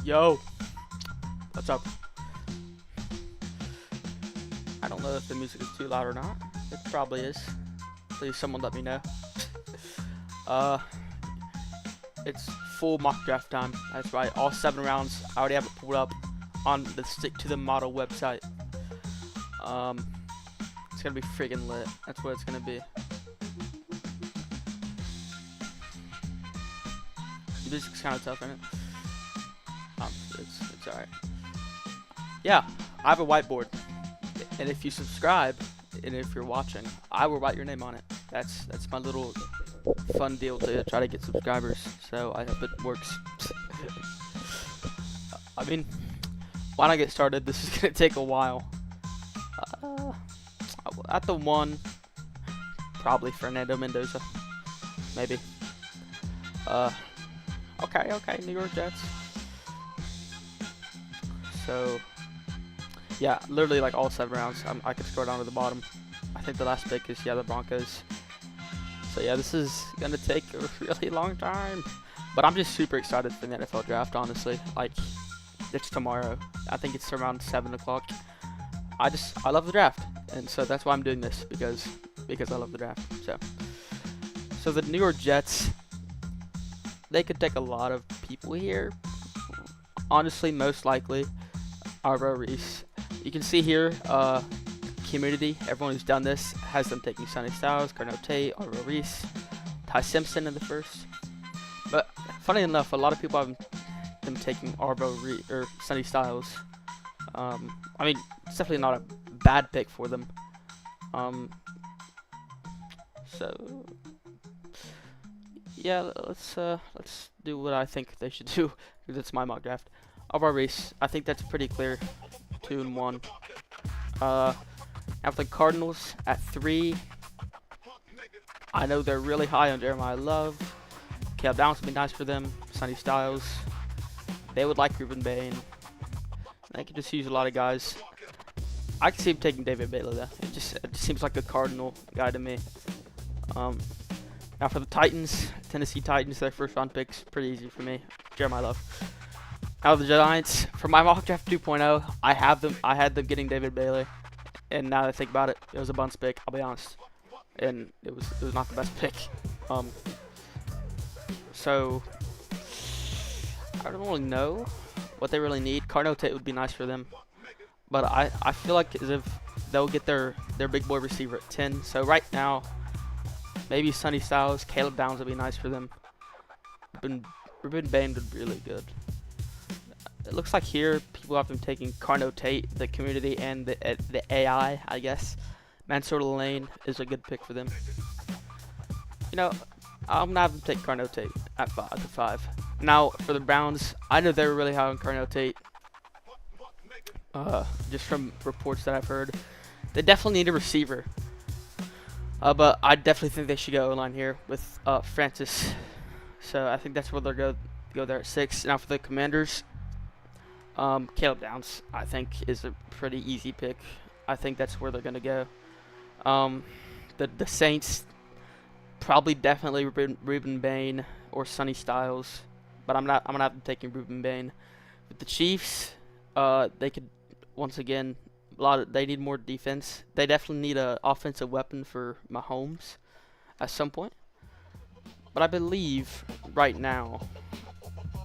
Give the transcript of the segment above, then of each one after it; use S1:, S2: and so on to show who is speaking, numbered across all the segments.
S1: Yo, what's up? I don't know if the music is too loud or not. It probably is. Please, someone let me know. uh, it's full mock draft time. That's right, all 7 rounds. I already have it pulled up on the Stick to the Model website. It's gonna be friggin' lit. That's what it's gonna be. The music's kind of tough, isn't it? It's alright. Yeah, I have a whiteboard, and if you subscribe, and if you're watching, I will write your name on it. That's my little fun deal to try to get subscribers. So I hope it works. I mean, why not get started? This is gonna take a while. At the 1, probably Fernando Mendoza, maybe. Okay, New York Jets. So, yeah, literally like all 7 rounds. I could scroll down to the bottom. I think the last pick is, the Broncos. So yeah, this is gonna take a really long time. But I'm just super excited for the NFL draft, honestly. Like, it's tomorrow. I think it's around 7 o'clock. I love the draft. And so that's why I'm doing this, because I love the draft. So the New York Jets, they could take a lot of people here. Honestly, most likely, Arvo Reese. You can see here, community, everyone who's done this has them taking Sonny Styles, Carnell Tate, Arvo Reese, Ty Simpson in the first. But funny enough, a lot of people have them taking Arvo Reese or Sonny Styles. I mean, it's definitely not a bad pick for them. So yeah, let's do what I think they should do, because it's my mock draft. Arvo Reese, I think that's pretty clear. 2 and 1. Now the Cardinals at 3. I know they're really high on Jeremiah Love. Caleb Downs would be nice for them. Sonny Styles. They would like Ruben Bain. They could just use a lot of guys. I can see him taking David Bailey though. It just seems like a Cardinal guy to me. Now for the Titans, Tennessee Titans, their first round picks, pretty easy for me. Jeremiah Love. Now the Giants, for my mock draft 2.0, I had them getting David Bailey, and now that I think about it, it was a bunch pick. I'll be honest, and it was not the best pick. So I don't really know what they really need. Carnell Tate would be nice for them, but I feel like as if they'll get their big boy receiver at 10. So right now, maybe Sonny Styles, Caleb Downs would be nice for them. Ruben Bain would be really good. It looks like here people have them taking Carnell Tate, the community, and the AI, I guess. Mansour Lane is a good pick for them. You know, I'm gonna have them take Carnell Tate at 5. Now for the Browns, I know they're really high on Carnell Tate. Just from reports that I've heard, they definitely need a receiver. But I definitely think they should go O-line here with Francis. So I think that's where they'll go there at 6. Now for the Commanders. Caleb Downs, I think, is a pretty easy pick. I think that's where they're gonna go. The Saints, probably definitely Ruben Bain or Sonny Styles, but I'm gonna have them taking Ruben Bain. With the Chiefs, they could once again they need more defense. They definitely need an offensive weapon for Mahomes at some point. But I believe right now,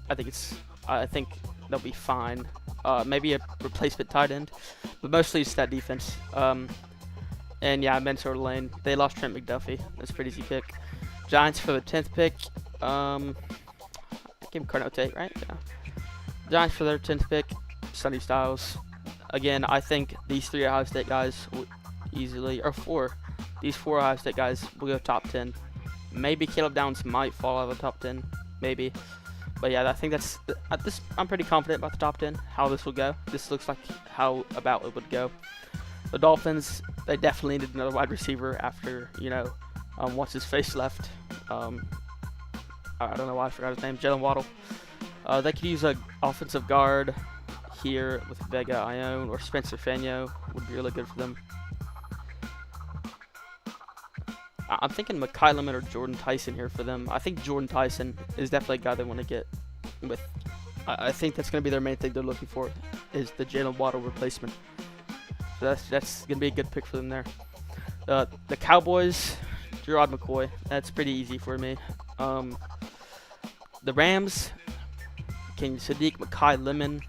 S1: I think they'll be fine. Maybe a replacement tight end, but mostly it's that defense. And yeah, Mansour Lane. They lost Trent McDuffie. That's a pretty easy pick. Giants for the 10th pick. I gave him Carnell Tate, right? Yeah. Giants for their 10th pick. Sonny Styles. Again, I think these 3 Ohio State guys will easily, or 4. These 4 Ohio State guys will go top 10. Maybe Caleb Downs might fall out of the top 10. Maybe. But yeah, I think I'm pretty confident about the top 10, how this will go. This looks like how about it would go. The Dolphins, they definitely needed another wide receiver after, once his face left. I don't know why I forgot his name, Jalen Waddle. They could use an offensive guard here with Vega Ione, or Spencer Fanyo would be really good for them. I'm thinking Mekhi Lemon or Jordan Tyson here for them. I think Jordan Tyson is definitely a guy they want to get with I think that's going to be their main thing they're looking for, is the Jalen Waddle replacement. So that's going to be a good pick for them there. The Cowboys, Gerard McCoy. That's pretty easy for me. The Rams, Sadiq, Makai Lemon.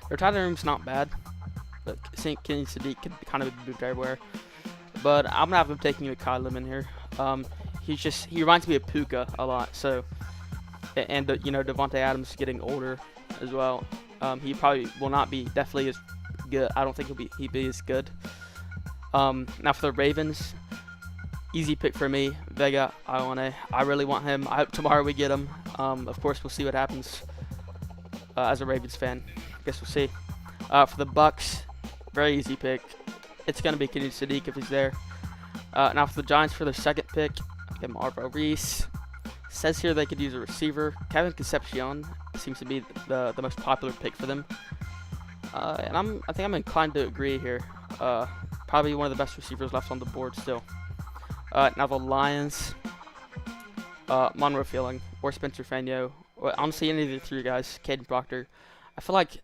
S1: Their tight end room's not bad, but Kenny Sadiq can kind of be moved everywhere. But I'm gonna have him taking Makai Lemon here. He reminds me of Puka a lot. So, and Devontae Adams getting older as well. He probably will not be definitely as good. I don't think he'll be as good. Now for the Ravens, easy pick for me, Vega Ioane. I really want him. I hope tomorrow we get him. Of course, we'll see what happens. As a Ravens fan, I guess we'll see. For the Bucks, very easy pick. It's gonna be Kenny Sadiq if he's there. Now for the Giants, for their second pick, get Marvo Reese. Says here they could use a receiver. Kevin Concepcion seems to be the most popular pick for them. And I think I'm inclined to agree here. Probably one of the best receivers left on the board still. Now the Lions, Monroe Feeling or Spencer Fanyo. Well, honestly, any of the three guys, Caden Proctor. I feel like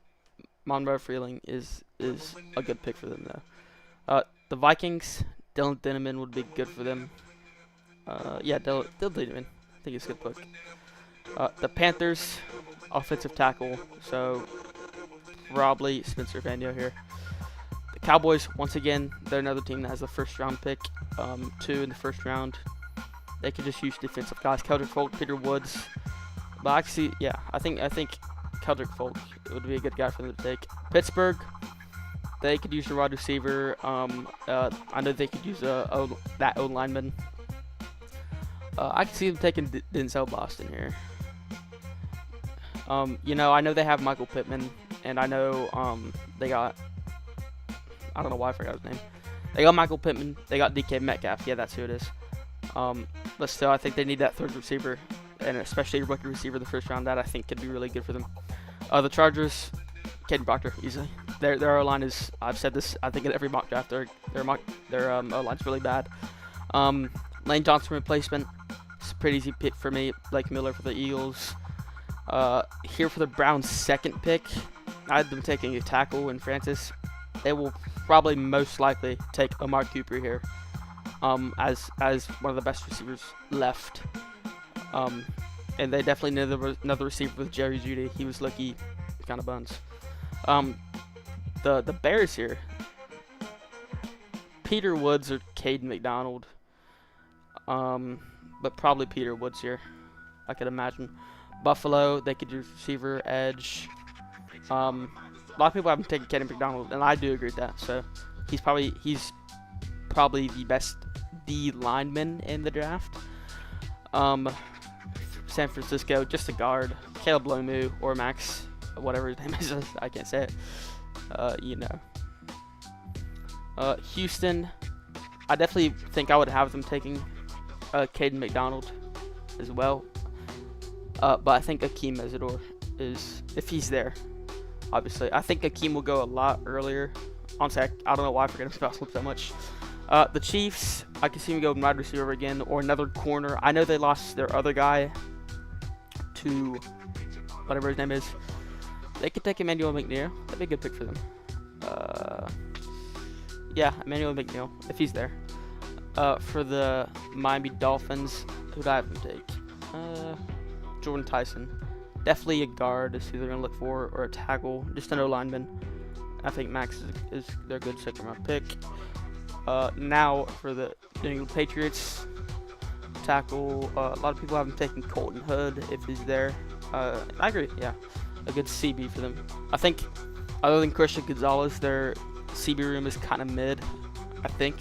S1: Monroe Feeling is a good pick for them though. The Vikings, Dylan Dinneman would be good for them. Yeah, Dylan Dinneman. I think it's a good pick. The Panthers, offensive tackle. So probably Spencer Fanyo here. The Cowboys, once again, they're another team that has the first round pick. 2 in the first round. They could just use defensive guys. Keldrick Folk, Peter Woods. But actually, yeah, I think Keldrick Folk would be a good guy for them to take. Pittsburgh, they could use a wide receiver. I know they could use that O lineman. I can see them taking Denzel Boston here. I know they have Michael Pittman, and I know they got, I don't know why I forgot his name. They got Michael Pittman. They got DK Metcalf. Yeah, that's who it is. But still, I think they need that third receiver, and especially a rookie receiver in the first round. That I think could be really good for them. The Chargers, Caden Proctor, easily. Their O-line is, I've said this, I think in every mock draft, their O-line's really bad. Lane Johnson replacement, it's a pretty easy pick for me. Blake Miller for the Eagles. Here for the Browns' second pick, I had them taking a tackle in Francis. They will probably most likely take Amari Cooper here, as one of the best receivers left. And they definitely need another receiver with Jerry Jeudy. He was lucky, kind of buns. The Bears here, Peter Woods or Caden McDonald. But probably Peter Woods here, I could imagine. Buffalo, they could use receiver, edge. A lot of people haven't taken Caden McDonald, and I do agree with that. So he's probably the best D lineman in the draft. San Francisco, just a guard, Caleb Lomu or Max, whatever his name is. I can't say it. Houston, I definitely think I would have them taking Caden McDonald as well. But I think Akeem Mesidor is, if he's there, obviously. I think Akeem will go a lot earlier. Honestly, I don't know why I forget about him so much. The Chiefs, I can see him go wide receiver again or another corner. I know they lost their other guy to whatever his name is. They could take Emmanuel McNeil. That'd be a good pick for them. Yeah, Emmanuel McNeil, if he's there. For the Miami Dolphins, who'd I have them take? Jordan Tyson. Definitely a guard is who they're going to look for, or a tackle, just an O-lineman. I think Max is their good second round pick. Now for the New England Patriots, tackle, a lot of people haven't taken Colton Hood if he's there. I agree, yeah. A good CB for them. I think, other than Christian Gonzalez, their CB room is kind of mid, I think.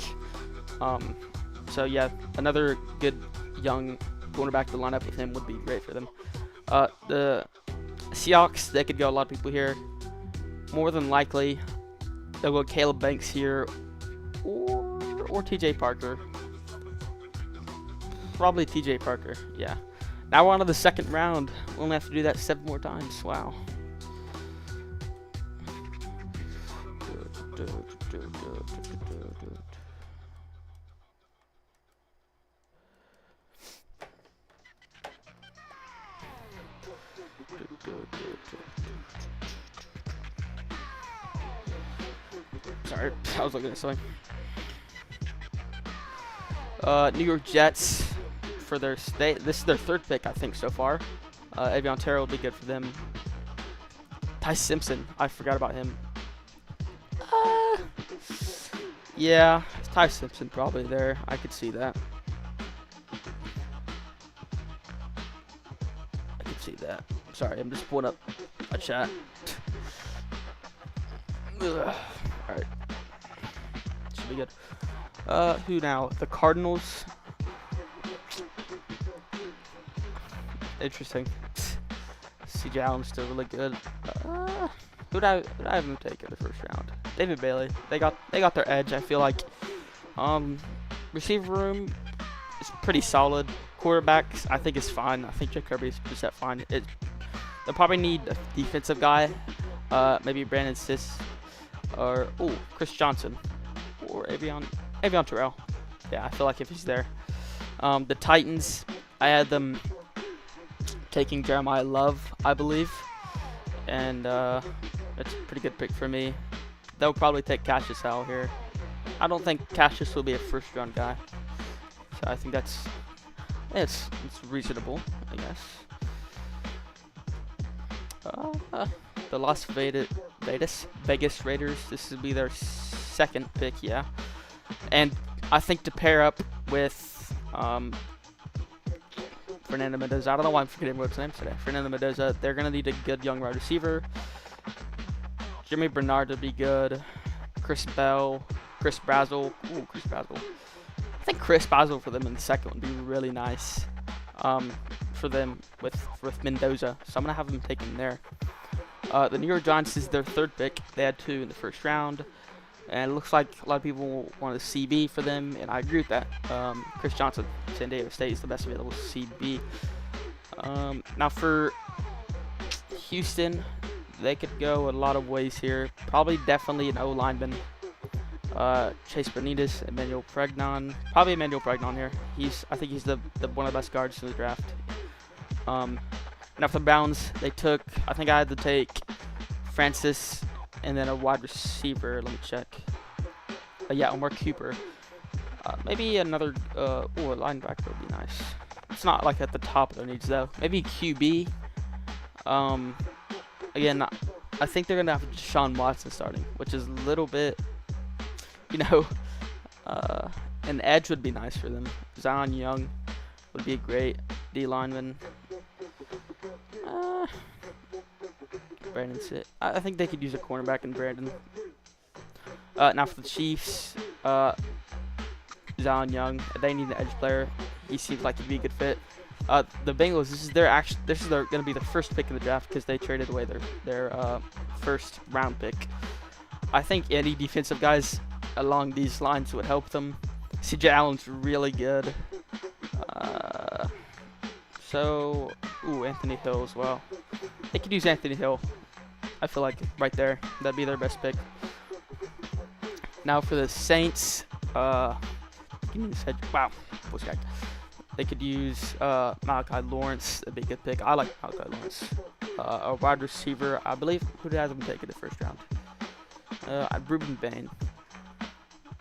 S1: So yeah, another good young cornerback to line up with him would be great for them. The Seahawks, they could go a lot of people here. More than likely, they'll go Caleb Banks here, or TJ Parker. Probably TJ Parker, yeah. Now we're on to the second round. We only have to do that 7 more times. Wow. Sorry, I was looking at something. New York Jets for their this is their third pick, I think, so far. Avion Terrell will be good for them. Ty Simpson, I forgot about him. Yeah, Ty Simpson probably there. I could see that. I could see that. Sorry, I'm just pulling up a chat. Alright. Should be good. Who now? The Cardinals. Interesting. CJ Allen's still really good. Who'd I have him take in the first round? David Bailey. They got their edge. I feel like. Receiver room is pretty solid. Quarterbacks, I think, is fine. I think Jack Kirby is percent fine. They'll probably need a defensive guy. Maybe Brandon Sis or Chris Johnson or Avion Terrell. Yeah, I feel like if he's there. The Titans, I had them taking Jeremiah Love, I believe, and that's a pretty good pick for me. They'll probably take Cassius Howell here. I don't think Cassius will be a first-round guy, so I think it's reasonable, I guess. The Las Vegas Raiders. This would be their second pick, yeah. And I think to pair up with Fernando Mendoza. I don't know why I'm forgetting what his name today. Fernando Mendoza. They're gonna need a good young wide receiver. Jimmy Bernard would be good. Chris Bell. Chris Brazzell. Chris Brazzell. I think Chris Brazzell for them in the second would be really nice. For them with Mendoza. So I'm gonna have them taken there. The New York Giants is their third pick. They had 2 in the first round. And it looks like a lot of people want a CB for them, and I agree with that. Chris Johnson, San Diego State, is the best available CB. Now for Houston, they could go a lot of ways here. Probably definitely an O-lineman. Chase Benitez, Emmanuel Pregnon. Probably Emmanuel Pregnon here. I think he's the one of the best guards in the draft. Now for the Browns, they took, I think I had to take Francis and then a wide receiver. Let me check. Yeah, Omar Cooper. Maybe another, a linebacker would be nice. It's not like at the top of their needs though. Maybe QB. Again, I think they're gonna have Deshaun Watson starting, which is a little bit, an edge would be nice for them. Zion Young would be a great D lineman. Brandon Sit. I think they could use a cornerback in Brandon. Now for the Chiefs, Zion Young. They need an edge player. He seems like he'd be a good fit. The Bengals. This is going to be the first pick of the draft because they traded away their first round pick. I think any defensive guys along these lines would help them. CJ Allen's really good. Anthony Hill as well. They could use Anthony Hill. I feel like right there, that'd be their best pick. Now for the Saints, give me this head. Wow, voice cracked. They could use Malachi Lawrence. That'd be a good pick. I like Malachi Lawrence. A wide receiver, I believe. Who did I have them take in the first round? Ruben Bain.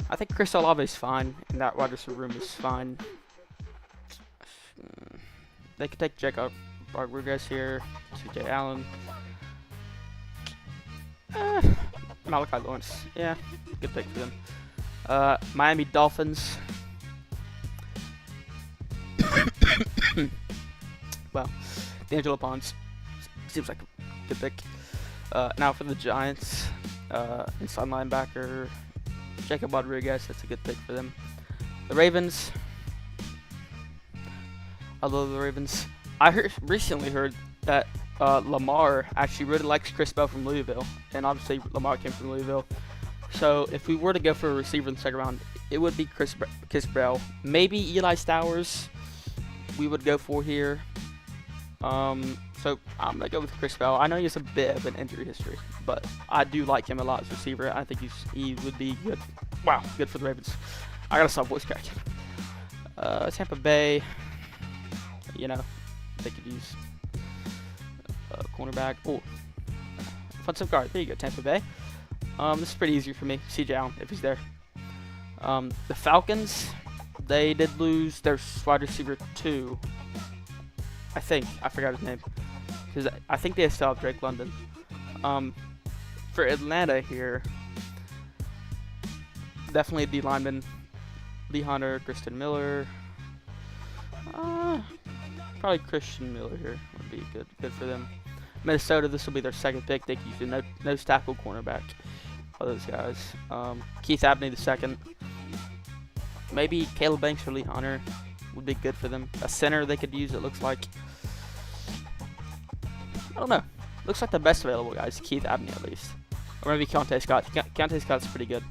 S1: I think Chris Olave is fine, and that wide receiver room is fine. They could take Jacob Rodriguez here, CJ Allen. Malachi Lawrence, yeah, good pick for them. Miami Dolphins. Well, D'Angelo Ponds seems like a good pick. Now for the Giants, inside linebacker, Jacob Rodriguez, that's a good pick for them. The Ravens, I love the Ravens. I recently heard that Lamar actually really likes Chris Bell from Louisville, and obviously Lamar came from Louisville. So if we were to go for a receiver in the second round, it would be Chris Bell. Maybe Eli Stowers we would go for here. So I'm going to go with Chris Bell. I know he has a bit of an injury history, but I do like him a lot as a receiver. I think he would be good. Wow, good for the Ravens. I got to stop voice cracking. Tampa Bay, they could use cornerback. Oh, offensive guard. There you go, Tampa Bay. This is pretty easy for me. C.J. Allen, if he's there. The Falcons, they did lose their wide receiver 2. I think. I forgot his name. Because I think they still have Drake London. For Atlanta here, definitely D lineman. Lee Hunter, Christian Miller. Probably Christian Miller here would be good for them. Minnesota, this will be their second pick. They can use a nose tackle cornerback. All those guys. Keith Abney the second. Maybe Caleb Banks or Lee Hunter would be good for them. A center they could use, it looks like. I don't know. Looks like the best available guys. Keith Abney at least. Or maybe Keontae Scott. Keontae Scott's pretty good.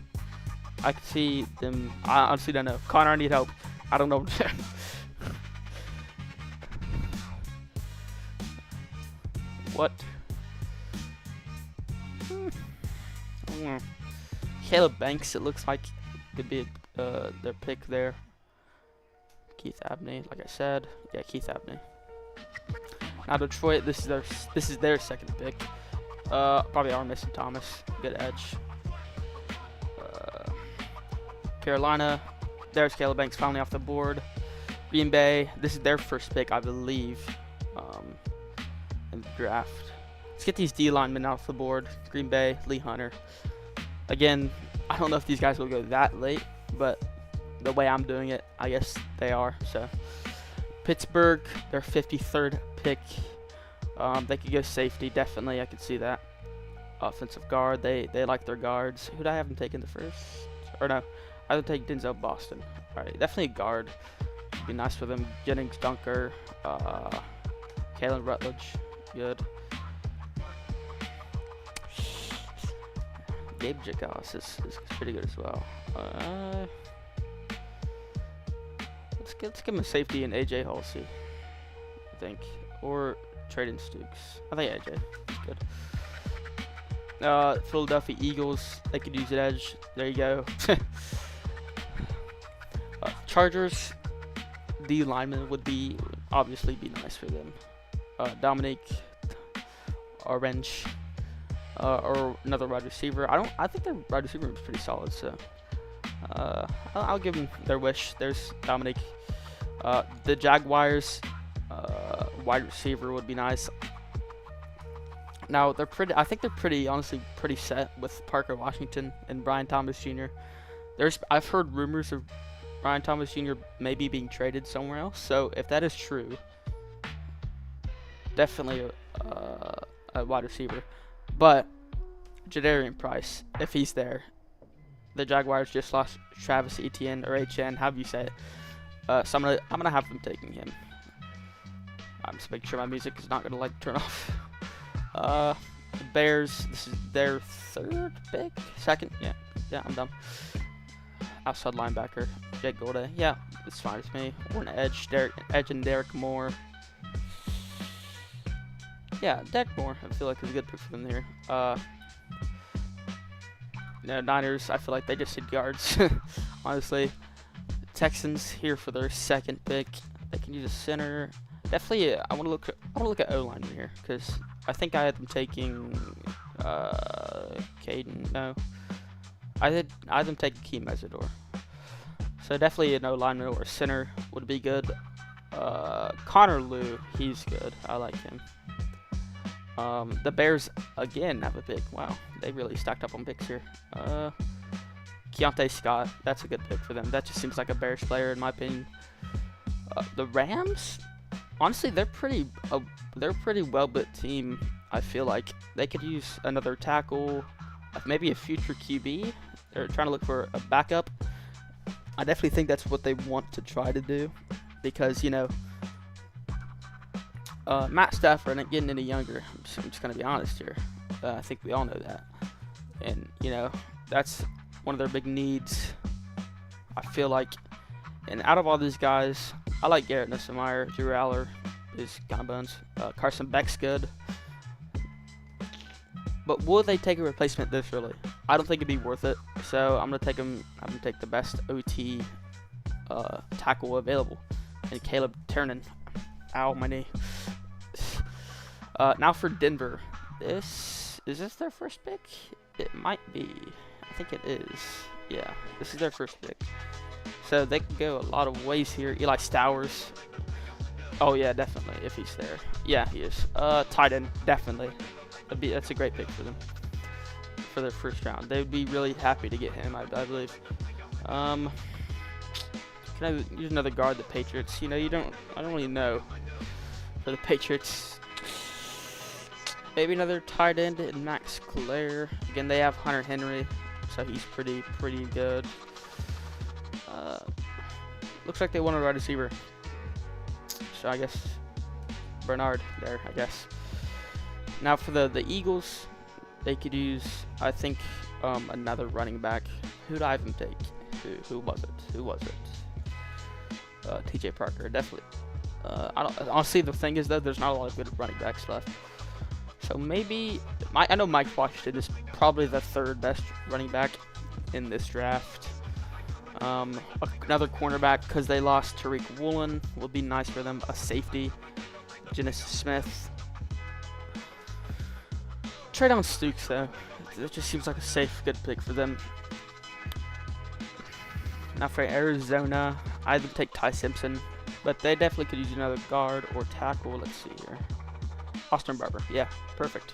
S1: I can see them. I honestly don't know. Connor, I need help. I don't know. What? Caleb Banks, it looks like could be their pick there. Keith Abney, like I said, yeah, Keith Abney. Now Detroit, this is their second pick. Probably Armisen Thomas, good edge. Carolina, there's Caleb Banks finally off the board. Green Bay, this is their first pick, I believe, in the draft. Let's get these D linemen off the board. Green Bay, Lee Hunter. Again, I don't know if these guys will go that late, but the way I'm doing it, I guess they are. So Pittsburgh, their 53rd pick. They could go safety, definitely. I could see that. Offensive guard, they like their guards. Who'd I have them taking the first? Or no, I would take Denzel Boston. All right, definitely a guard. Would be nice for them. Jennings Dunker, Kalen Rutledge, good. Gabe Jacobs is pretty good as well. Let's give him a safety in AJ Halsey, I think, or Traden Stukes. I think AJ is good. Philadelphia Eagles, they could use an edge. There you go. Chargers, D lineman would obviously be nice for them. Dominique Orange. Or another wide receiver. I think their wide receiver is pretty solid, so I'll give them their wish. There's Dominic. The Jaguars wide receiver would be nice. Now I think they're honestly pretty set with Parker Washington and Brian Thomas Jr. I've heard rumors of Brian Thomas Jr. maybe being traded somewhere else. So if that is true, definitely a wide receiver. But Jadarian Price, if he's there, the Jaguars just lost Travis Etienne or HN, however you say it. So I'm gonna have them taking him. I'm just making sure my music is not gonna turn off. The Bears, this is their third pick, second. Yeah, I'm done. Outside linebacker, Jake Goldie. Yeah, it's fine with me. Or an edge, Edge and Derek Moore. Yeah, Derek Moore, I feel like is a good pick for them here. Niners, I feel like they just need guards, honestly. Texans here for their second pick. They can use a center. Definitely, I want to look at O-line here because I think I had them taking Caden. No, I had them taking Keem Mesidor. So definitely an O-lineman or a center would be good. Connor Lew, he's good. I like him. The Bears, again, have a pick. Wow, they really stacked up on picks here. Keontae Scott, that's a good pick for them. That just seems like a Bears player, in my opinion. The Rams, honestly, they're pretty well-built team, I feel like. They could use another tackle, maybe a future QB. They're trying to look for a backup. I definitely think that's what they want to try to do because, Matt Stafford ain't getting any younger. I'm just going to be honest here. I think we all know that. And, that's one of their big needs. I feel like, and out of all these guys, I like Garrett Nussmeier. Drew Aller is kind of bones. Carson Beck's good. But will they take a replacement this early? I don't think it'd be worth it. So I'm going to take the best OT tackle available. And Caleb Ternan. Ow, my knee. Now for Denver. Is this their first pick? It might be. I think it is. Yeah, this is their first pick. So they can go a lot of ways here. Eli Stowers. Oh yeah, definitely if he's there. Yeah, he is. Tight end, definitely. That's a great pick for them for their first round. They would be really happy to get him, I believe. Can I use another guard? The Patriots. You know, I don't really know for the Patriots. Maybe another tight end in Max Clare. Again, they have Hunter Henry, so he's pretty good. Looks like they want a wide receiver. So I guess Bernard there, I guess. Now for the Eagles, they could use, I think, another running back. Who'd I even take? Who was it? TJ Parker, definitely. Honestly, the thing is though, there's not a lot of good running backs left. So maybe, I know Mike Washington is probably the third best running back in this draft. Another cornerback, because they lost Tariq Woolen, would be nice for them. A safety, Genesis Smith. Trade on Stukes though. It just seems like a safe, good pick for them. Now for Arizona, I'd take Ty Simpson, but they definitely could use another guard or tackle. Let's see here. Austin Barber, yeah, perfect.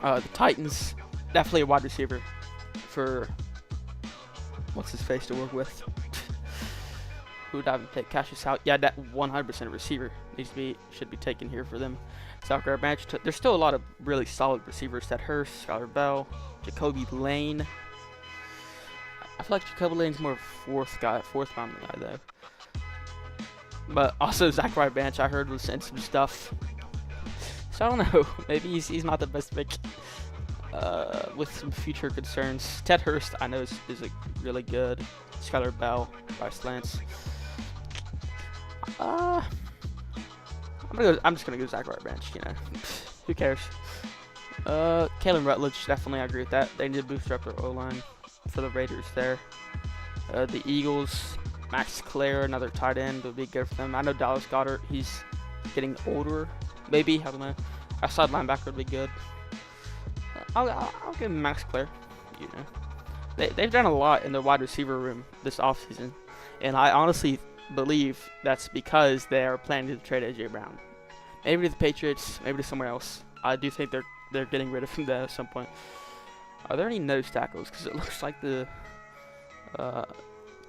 S1: The Titans, definitely a wide receiver for what's his face to work with. Who would I even take? Cassius out? Yeah, that 100% receiver should be taken here for them. Zachary Branch. There's still a lot of really solid receivers. Ted Hurst, Skylar Bell, Jacoby Lane. I feel like Jacoby Lane's more fourth round guy though. But also Zachary Branch, I heard, was saying some stuff. So I don't know. Maybe he's not the best pick. With some future concerns. Ted Hurst, I know is a really good. Skylar Bell, Bryce Lance. I'm just gonna go Zachary Branch. You know, who cares? Kalen Rutledge, definitely, I agree with that. They need to boost up their O-line for the Raiders there. The Eagles, Max Clare, another tight end, would be good for them. I know Dallas Goedert, he's getting older. Maybe, I don't know. Outside linebacker would be good. I'll give him Max Clare. You know, they've done a lot in the wide receiver room this offseason, and I honestly believe that's because they are planning to trade AJ Brown. Maybe to the Patriots, maybe to somewhere else. I do think they're getting rid of him there at some point. Are there any nose tackles? Because it looks like the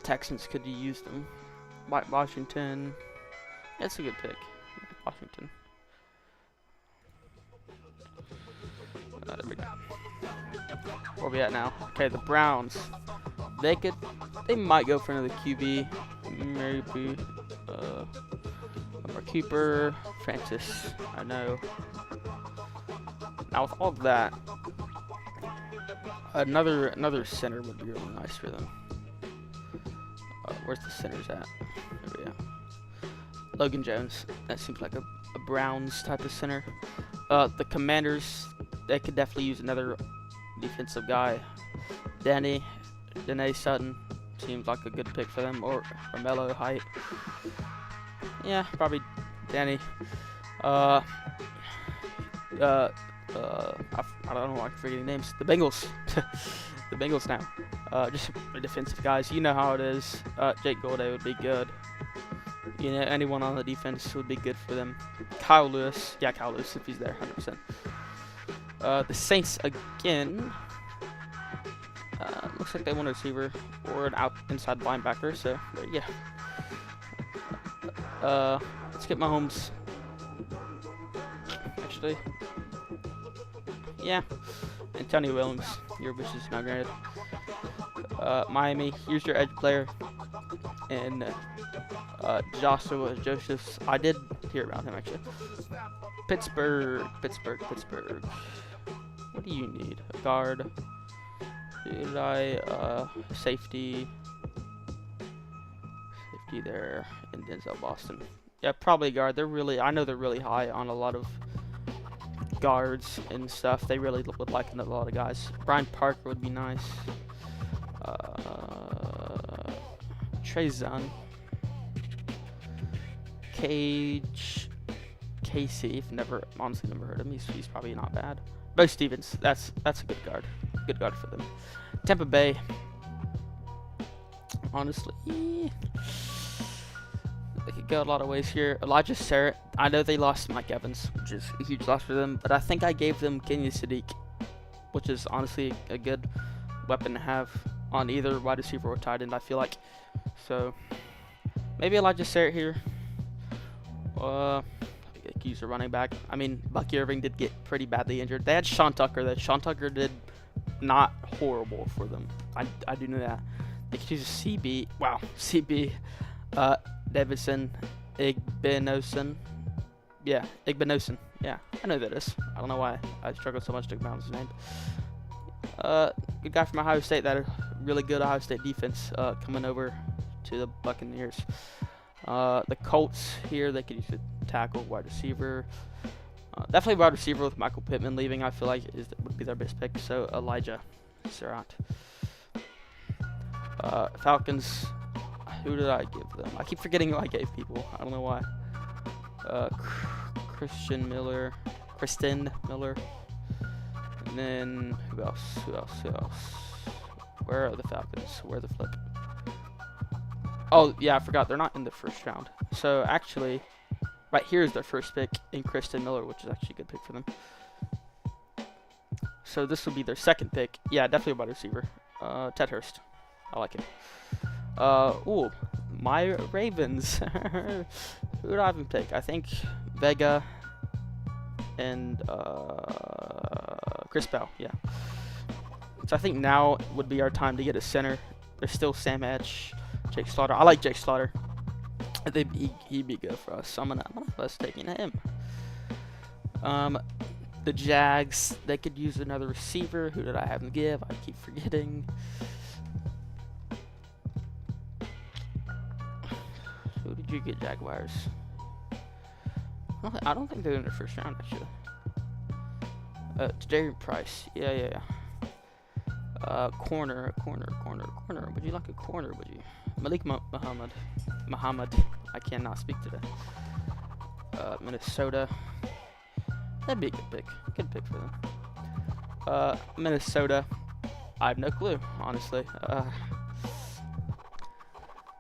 S1: Texans could use them. Washington. That's a good pick. Washington. There we go. Where are we at now? Okay, the Browns. They might go for another QB. Maybe. Amari Cooper. Francis. I know. Now with all of that, another center would be really nice for them. Where's the centers at? There we go. Logan Jones. That seems like a Browns type of center. The Commanders, they could definitely use another defensive guy. Danae Sutton seems like a good pick for them, or Mello Height. Yeah, probably Danny. I don't know why I'm forgetting names. The Bengals. The Bengals now. Just defensive guys. You know how it is. Jake Golday would be good. You know, anyone on the defense would be good for them. Kyle Lewis. Yeah, Kyle Lewis if he's there, 100%. The Saints again. Looks like they want a receiver or an inside linebacker. So there you go. Let's get Mahomes. Actually, yeah. Antonio Williams. Your wish is not granted. Miami. Here's your edge player. And Joshua Josephs. I did hear about him actually. Pittsburgh. What do you need? A guard. Did I safety there in Denzel Boston? Yeah, probably guard. I know they're really high on a lot of guards and stuff. They really would like a lot of guys. Brian Parker would be nice. Trey Zun. Cage. Casey. Never, honestly, never heard of him. He's probably not bad. Bo Stevens. That's a good guard. Good guard for them. Tampa Bay. Honestly, they could go a lot of ways here. Elijah Sarrett. I know they lost Mike Evans, which is a huge loss for them, but I think I gave them Kenyon Sadiq, which is honestly a good weapon to have on either wide receiver or tight end, I feel like. So maybe Elijah Sarrett here. Use a running back. I mean, Bucky Irving did get pretty badly injured. They had Sean Tucker. That Sean Tucker did not horrible for them. I do know that. They could use a CB. Wow, CB. Davidson Igbinosun. Yeah, Igbinosun. Yeah, I know who that is. I don't know why I struggle so much to pronounce his name. Good guy from Ohio State. That really good Ohio State defense coming over to the Buccaneers. The Colts here, they could use a tackle, wide receiver. Definitely wide receiver with Michael Pittman leaving. I feel like would be their best pick. So Elijah Sarrett. Falcons. Who did I give them? I keep forgetting who I gave people. I don't know why. Kristen Miller. And then who else? Where are the Falcons? Where are the flip? Oh yeah, I forgot. They're not in the first round. So actually, right here is their first pick in Kristen Miller, which is actually a good pick for them. So this will be their second pick. Yeah, definitely a wide receiver. Ted Hurst. I like him. Ooh, my Ravens. Who did I even pick? I think Vega and Chris Bell. Yeah. So I think now would be our time to get a center. There's still Sam Etch, Jake Slaughter. I like Jake Slaughter. I think he'd be good for us. So I'm gonna have us taking him. The Jags, they could use another receiver. Who did I have them give? I keep forgetting. Who did you get, Jaguars? I don't think they're in the first round, actually. Jadarian Price. Yeah. Corner. Would you like a corner, would you? Malik Muhammad. I cannot speak today. Minnesota. That'd be a good pick. Good pick for them. Minnesota. I have no clue, honestly.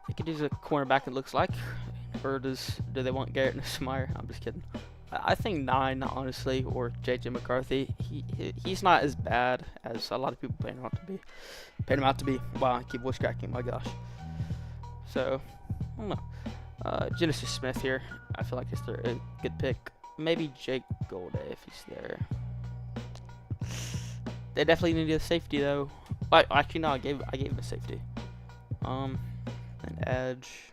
S1: They could use a cornerback, it looks like. Or do they want Garrett Nussmeier? I'm just kidding. I think 9, honestly, or JJ McCarthy. He's not as bad as a lot of people paint him out to be. Wow, I keep voice cracking. My gosh. So I don't know. Genesis Smith here. I feel like it's a good pick. Maybe Jake Golday if he's there. They definitely need a safety though. Actually, no. I gave him a safety. An edge.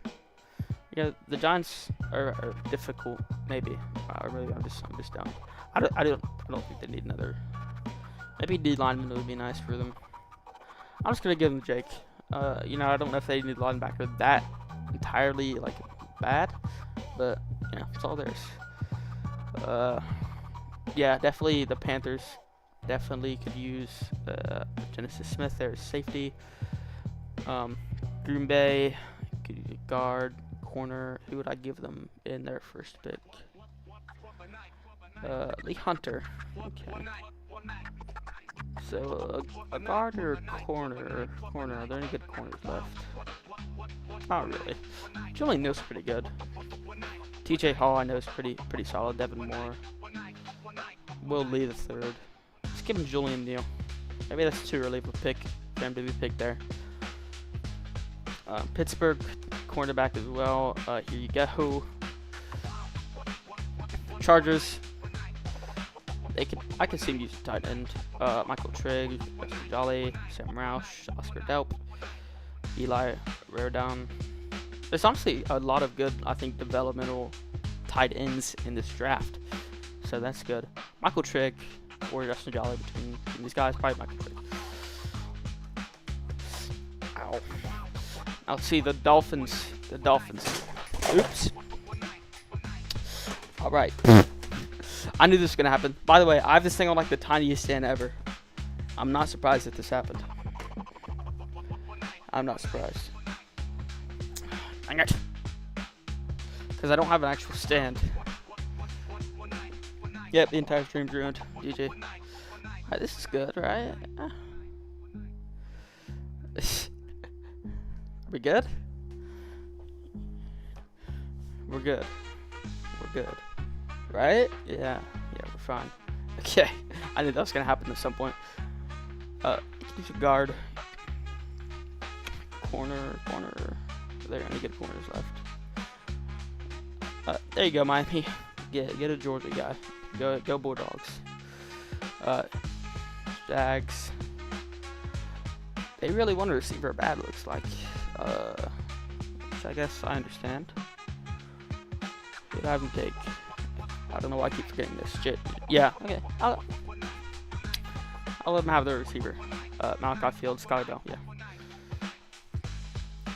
S1: Yeah, the Giants are difficult, maybe. Or maybe I'm just down. I don't think they need another. Maybe D lineman would be nice for them. I'm just gonna give them Jake. I don't know if they need linebacker that entirely like bad, but it's all theirs. Yeah, definitely the Panthers definitely could use Genesis Smith there as safety. Green Bay could use a guard. Corner, who would I give them in their first pick? Lee Hunter. Okay. So a guard or a corner? Are there any good corners left? Not really. Julian Neal's pretty good. TJ Hall I know is pretty solid. Devin Moore. Will Lee the third. Let's give him Julian Neal. Maybe that's too early of a pick for him to be picked there. Pittsburgh cornerback as well. Here you go. Chargers. I could see him use a tight end. Michael Trigg, Justin Jolly, Sam Roush, Oscar Delp, Eli Raridon. There's honestly a lot of good, I think, developmental tight ends in this draft. So that's good. Michael Trigg or Justin Jolly between these guys. Probably Michael Trigg. Ow. I'll see the Dolphins. Oops. All right. I knew this was gonna happen. By the way, I have this thing on like the tiniest stand ever. I'm not surprised that this happened. I'm not surprised. Dang it. Because I don't have an actual stand. Yep, the entire stream's ruined. GG. This is good, right? We good? We're good. We're good. Right? Yeah. Yeah, we're fine. Okay. I knew that was gonna happen at some point. You can use a guard. Corner. There, any good corners left. There you go, Miami. Get a Georgia guy. Go Bulldogs. Jags. They really want a receiver bad, looks like. Which I guess I understand. Could have him take. I don't know why I keep forgetting this shit. Yeah, okay. I'll let him have the receiver. Malachi Fields, Scotty Bell,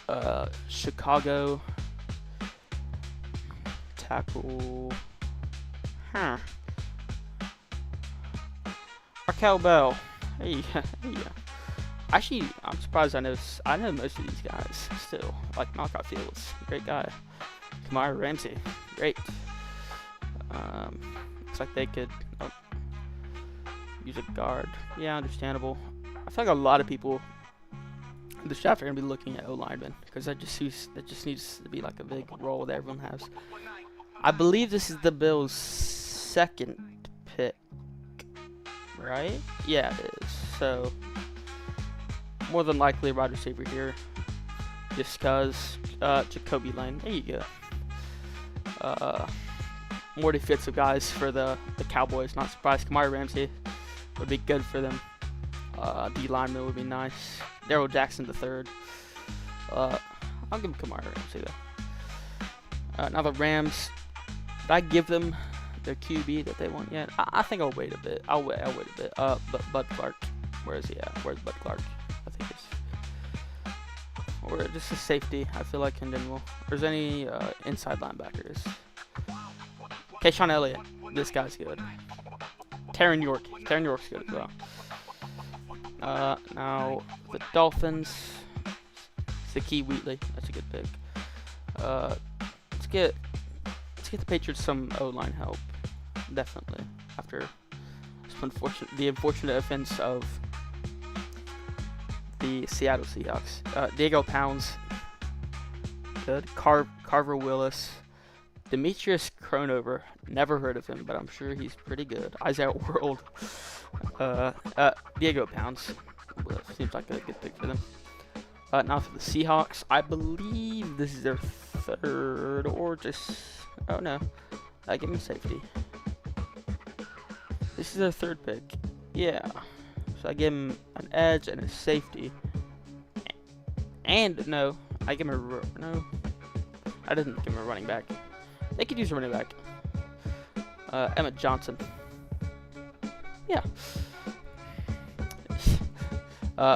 S1: yeah. Chicago. Tackle. Huh. Markel Bell. Hey, yeah. Actually, I'm surprised I know most of these guys still. Like Malachi Fields, great guy. Kamara Ramsey, great. Looks like they could use a guard. Yeah, understandable. I feel like a lot of people in this draft are gonna be looking at O-linemen because that just needs to be like a big role that everyone has. I believe this is the Bills' second pick, right? Yeah, it is. So more than likely a wide receiver here, just cause Jacoby Lane. There you go. More defensive guys for the Cowboys. Not surprised. Kamara Ramsey would be good for them. D lineman would be nice. Darrell Jackson III. I'll give him Kamara Ramsey though. Now the Rams. Did I give them their QB that they want yet? I think I'll wait a bit. I'll wait a bit. But Bud Clark. Where is he at? Where's Bud Clark? I think it's. Or just a safety, I feel like, in general. There's any inside linebackers. Kayshawn Elliott. This guy's good. Taron York. Taron York's good as well. Now, the Dolphins. Zakee Wheatley. That's a good pick. Let's get the Patriots some O-line help. Definitely. After the unfortunate offense of the Seattle Seahawks. Diego Pounds. Good. Carver Willis. Demetrius Cronover. Never heard of him, but I'm sure he's pretty good. Isaiah World. Diego Pounds. Well, seems like a good pick for them. Now for the Seahawks. I believe this is their third or just... Oh no. Give me safety. This is their third pick. Yeah. So I give him an edge and a safety. And no. I give him a... No. I didn't give him a running back. They could use a running back. Emmett Johnson. Yeah.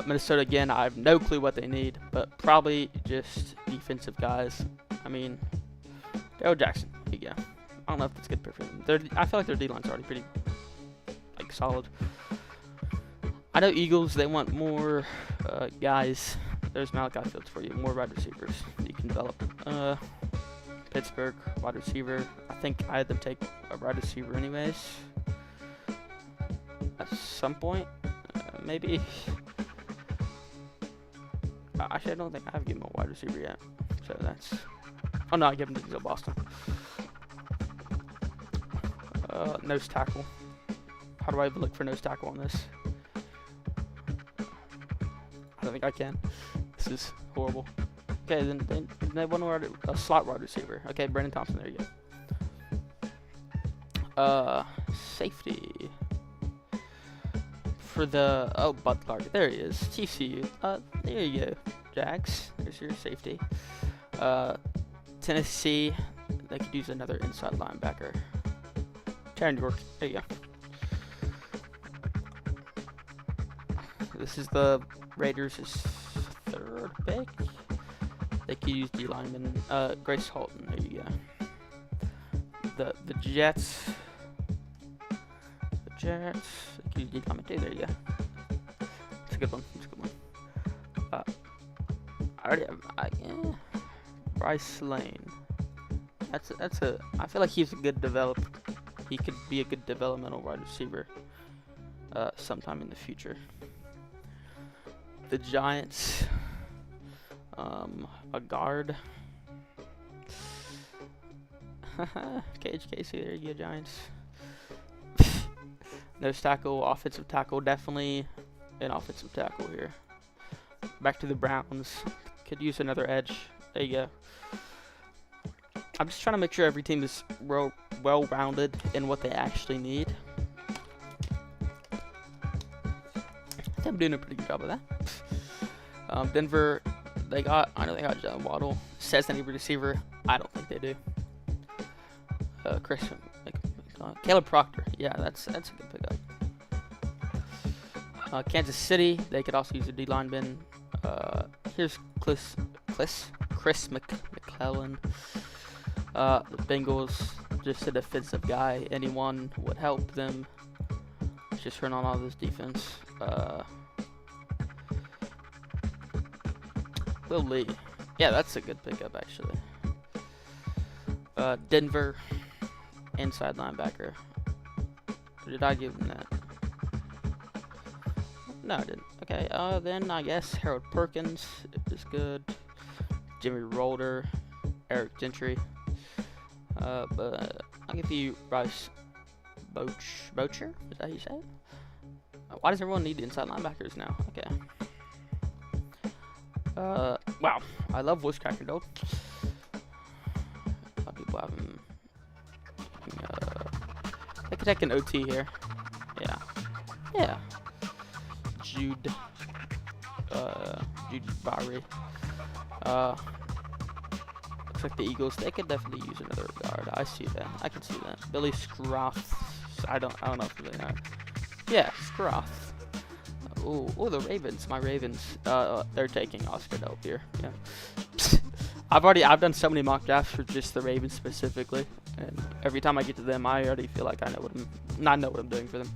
S1: Minnesota again. I have no clue what they need, but probably just defensive guys. I mean, Darrell Jackson. Yeah. I don't know if that's good for them. I feel like their D-line's already pretty solid. I know Eagles. They want more guys. There's Malachi Fields for you. More wide receivers you can develop. Pittsburgh wide receiver. I think I had them take a wide receiver anyways. At some point, maybe. Actually, I don't think I've given him a wide receiver yet. So that's. Oh no, I gave him to Denzel Boston. Nose tackle. How do I even look for nose tackle on this? I don't think I can. This is horrible. Okay, then they want a slot wide receiver. Okay, Brandon Thompson. There you go. Safety. For the Bud Clark. There he is. TCU. There you go. Jags. There's your safety. Tennessee. They could use another inside linebacker. Taron York. There you go. This is the Raiders' third pick. They could use D lineman. Grace Halton. There you go. The Jets. The Jets. They could use D lineman too. There you go. It's a good one. It's a good one. I already have. Bryce Lane. I feel like he's a good develop. he could be a good developmental wide receiver sometime in the future. The Giants, a guard. Cage Casey, there you go, Giants. Nose tackle, offensive tackle, definitely an offensive tackle here. Back to the Browns. Could use another edge. There you go. I'm just trying to make sure every team is well-rounded in what they actually need. I think I'm doing a pretty good job of that. Denver, I know they got Jalen Waddle. Says they need a receiver. I don't think they do. Caleb Proctor. Yeah, that's a good pickup. Kansas City, they could also use a D lineman. Here's Chris McClellan. The Bengals, just a defensive guy. Anyone would help them. Just turn on all this defense. Will Lee. Yeah, that's a good pickup, actually. Denver, inside linebacker. Or did I give him that? No, I didn't. Okay, then I guess Harold Perkins is good. Jimmy Rolder, Eric Gentry. But I'll give you Bryce Bocher? Is that how you say it? Why does everyone need inside linebackers now? Okay. Wow. I love voice cracking, though. A lot of people have him. I could take an OT here. Yeah. Yeah. Jude Barry. Looks like the Eagles. They could definitely use another guard. I see that. I can see that. Billy Scroth. I don't know if they are. Yeah, Scroth. Oh, the Ravens. My Ravens. They're taking Oscar Delp here. Yeah. I've done so many mock drafts for just the Ravens specifically, and every time I get to them, I already feel like I know what I'm doing for them.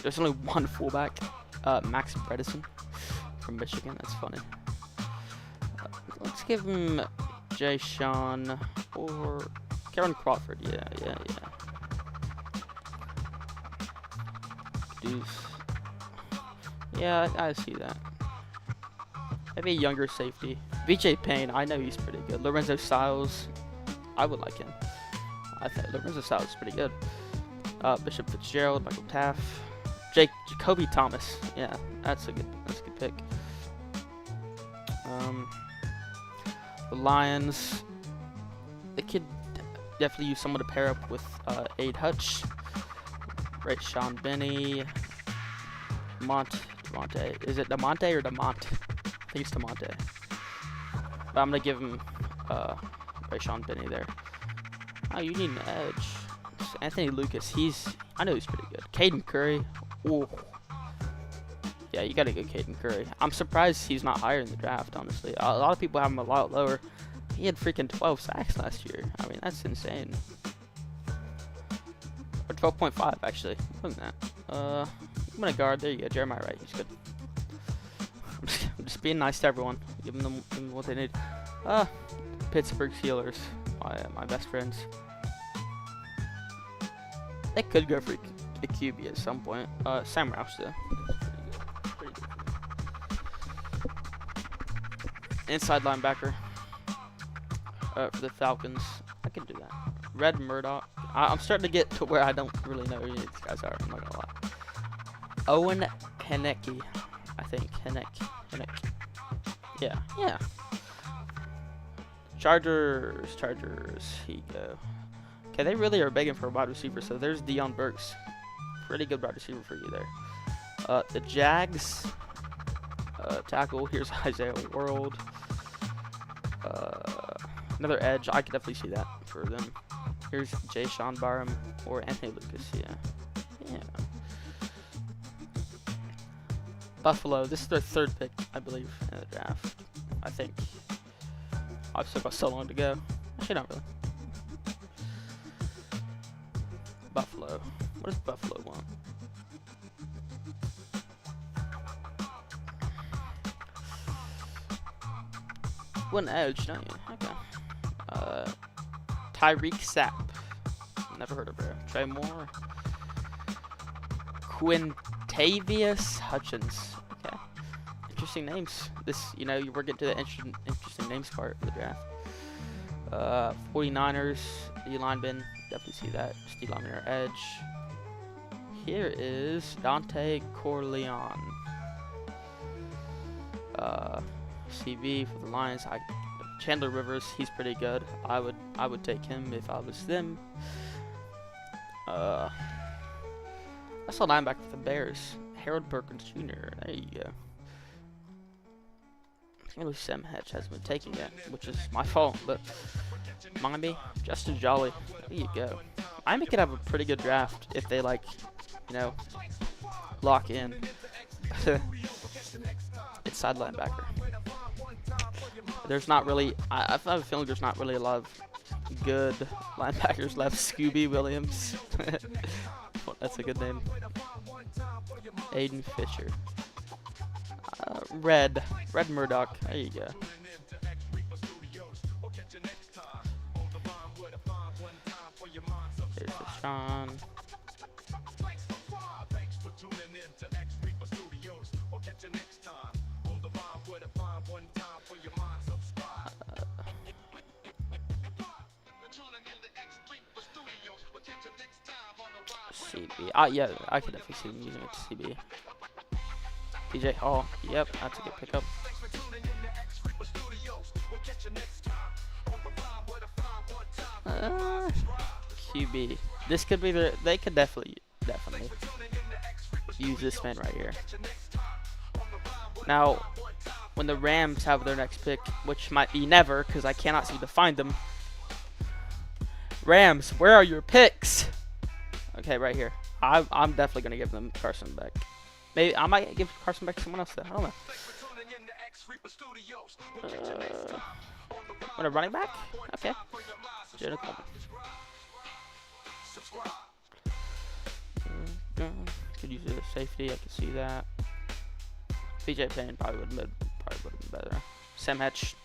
S1: There's only one fullback, Max Bredesen from Michigan. That's funny. Let's give him Jay Sean or Karen Crawford. Yeah. Deuce. Yeah, I see that. Maybe a younger safety. VJ Payne, I know he's pretty good. Lorenzo Styles, I would like him. I think Lorenzo Styles is pretty good. Bishop Fitzgerald, Michael Taff, Jacoby Thomas. Yeah, that's a good pick. The Lions, they could definitely use someone to pair up with Aid Hutch, right? Sean Benny, Demonte. Is it Demonte or Demont? I think it's Demonte. But I'm gonna give him right, Sean Benny there. Oh, you need an edge. It's Anthony Lucas. I know he's pretty good. Caden Curry. Ooh. Yeah, you gotta go Caden Curry. I'm surprised he's not higher in the draft, honestly. A lot of people have him a lot lower. He had freaking 12 sacks last year. I mean, that's insane. Or 12.5, actually. More than that. I'm gonna guard. There you go. Jeremiah Wright. He's good. I'm just being nice to everyone. Giving them what they need. Pittsburgh Steelers. My best friends. They could go for a QB at some point. Sam Roush, though. Pretty good. Inside linebacker. For the Falcons. I can do that. Red Murdoch. I'm starting to get to where I don't really know who these guys are. I'm not gonna lie. Owen Heneke. I think. Heneke. Yeah. Chargers. Here you go. Okay, they really are begging for a wide receiver, so there's Deion Burks. Pretty good wide receiver for you there. The Jags, tackle, here's Isaiah World. Another edge, I could definitely see that for them. Here's Jay Sean Barham or Anthony Lucas, yeah. Buffalo, this is their third pick, I believe, in the draft. I think. I've still got so long to go. Actually, not really. Buffalo. What does Buffalo want? Cleveland edge, don't you? Okay. Tyreek Sapp. Never heard of her. Trey Moore. Quintavious Hutchins. Okay. Interesting names. This, you know, we're getting to the interesting names part of the draft. 49ers, D lineman. Definitely see that. D lineman edge. Here is Dante Corleone. CV for the Lions. Chandler Rivers, he's pretty good. I would take him if I was them. I saw linebacker for the Bears. Harold Perkins Jr. There you go. I think Sam Hedge hasn't been taking it, which is my fault, but Miami, Justin Jolly. There you go. Miami could have a pretty good draft if they, like, you know, lock in. It's side linebacker. There's not really, I have a feeling there's not really a lot of good linebackers left. Scooby Williams. Well, that's a good name. Aiden Fisher. Red Murdoch. There you go. There's Deshaun. CB. Yeah, I could definitely see them using it to CB. DJ Hall. Yep, that's a good pickup. QB. This could be they could definitely use this man right here. Now, when the Rams have their next pick, which might be never, because I cannot seem to find them. Rams, where are your picks? Okay, right here. I'm definitely gonna give them Carson Beck. Maybe I might give Carson Beck to someone else though. I don't know. What, a running back? Okay. Jada Coleman. Could use a safety. I can see that. BJ Payne probably would have been better. Sam Hatch.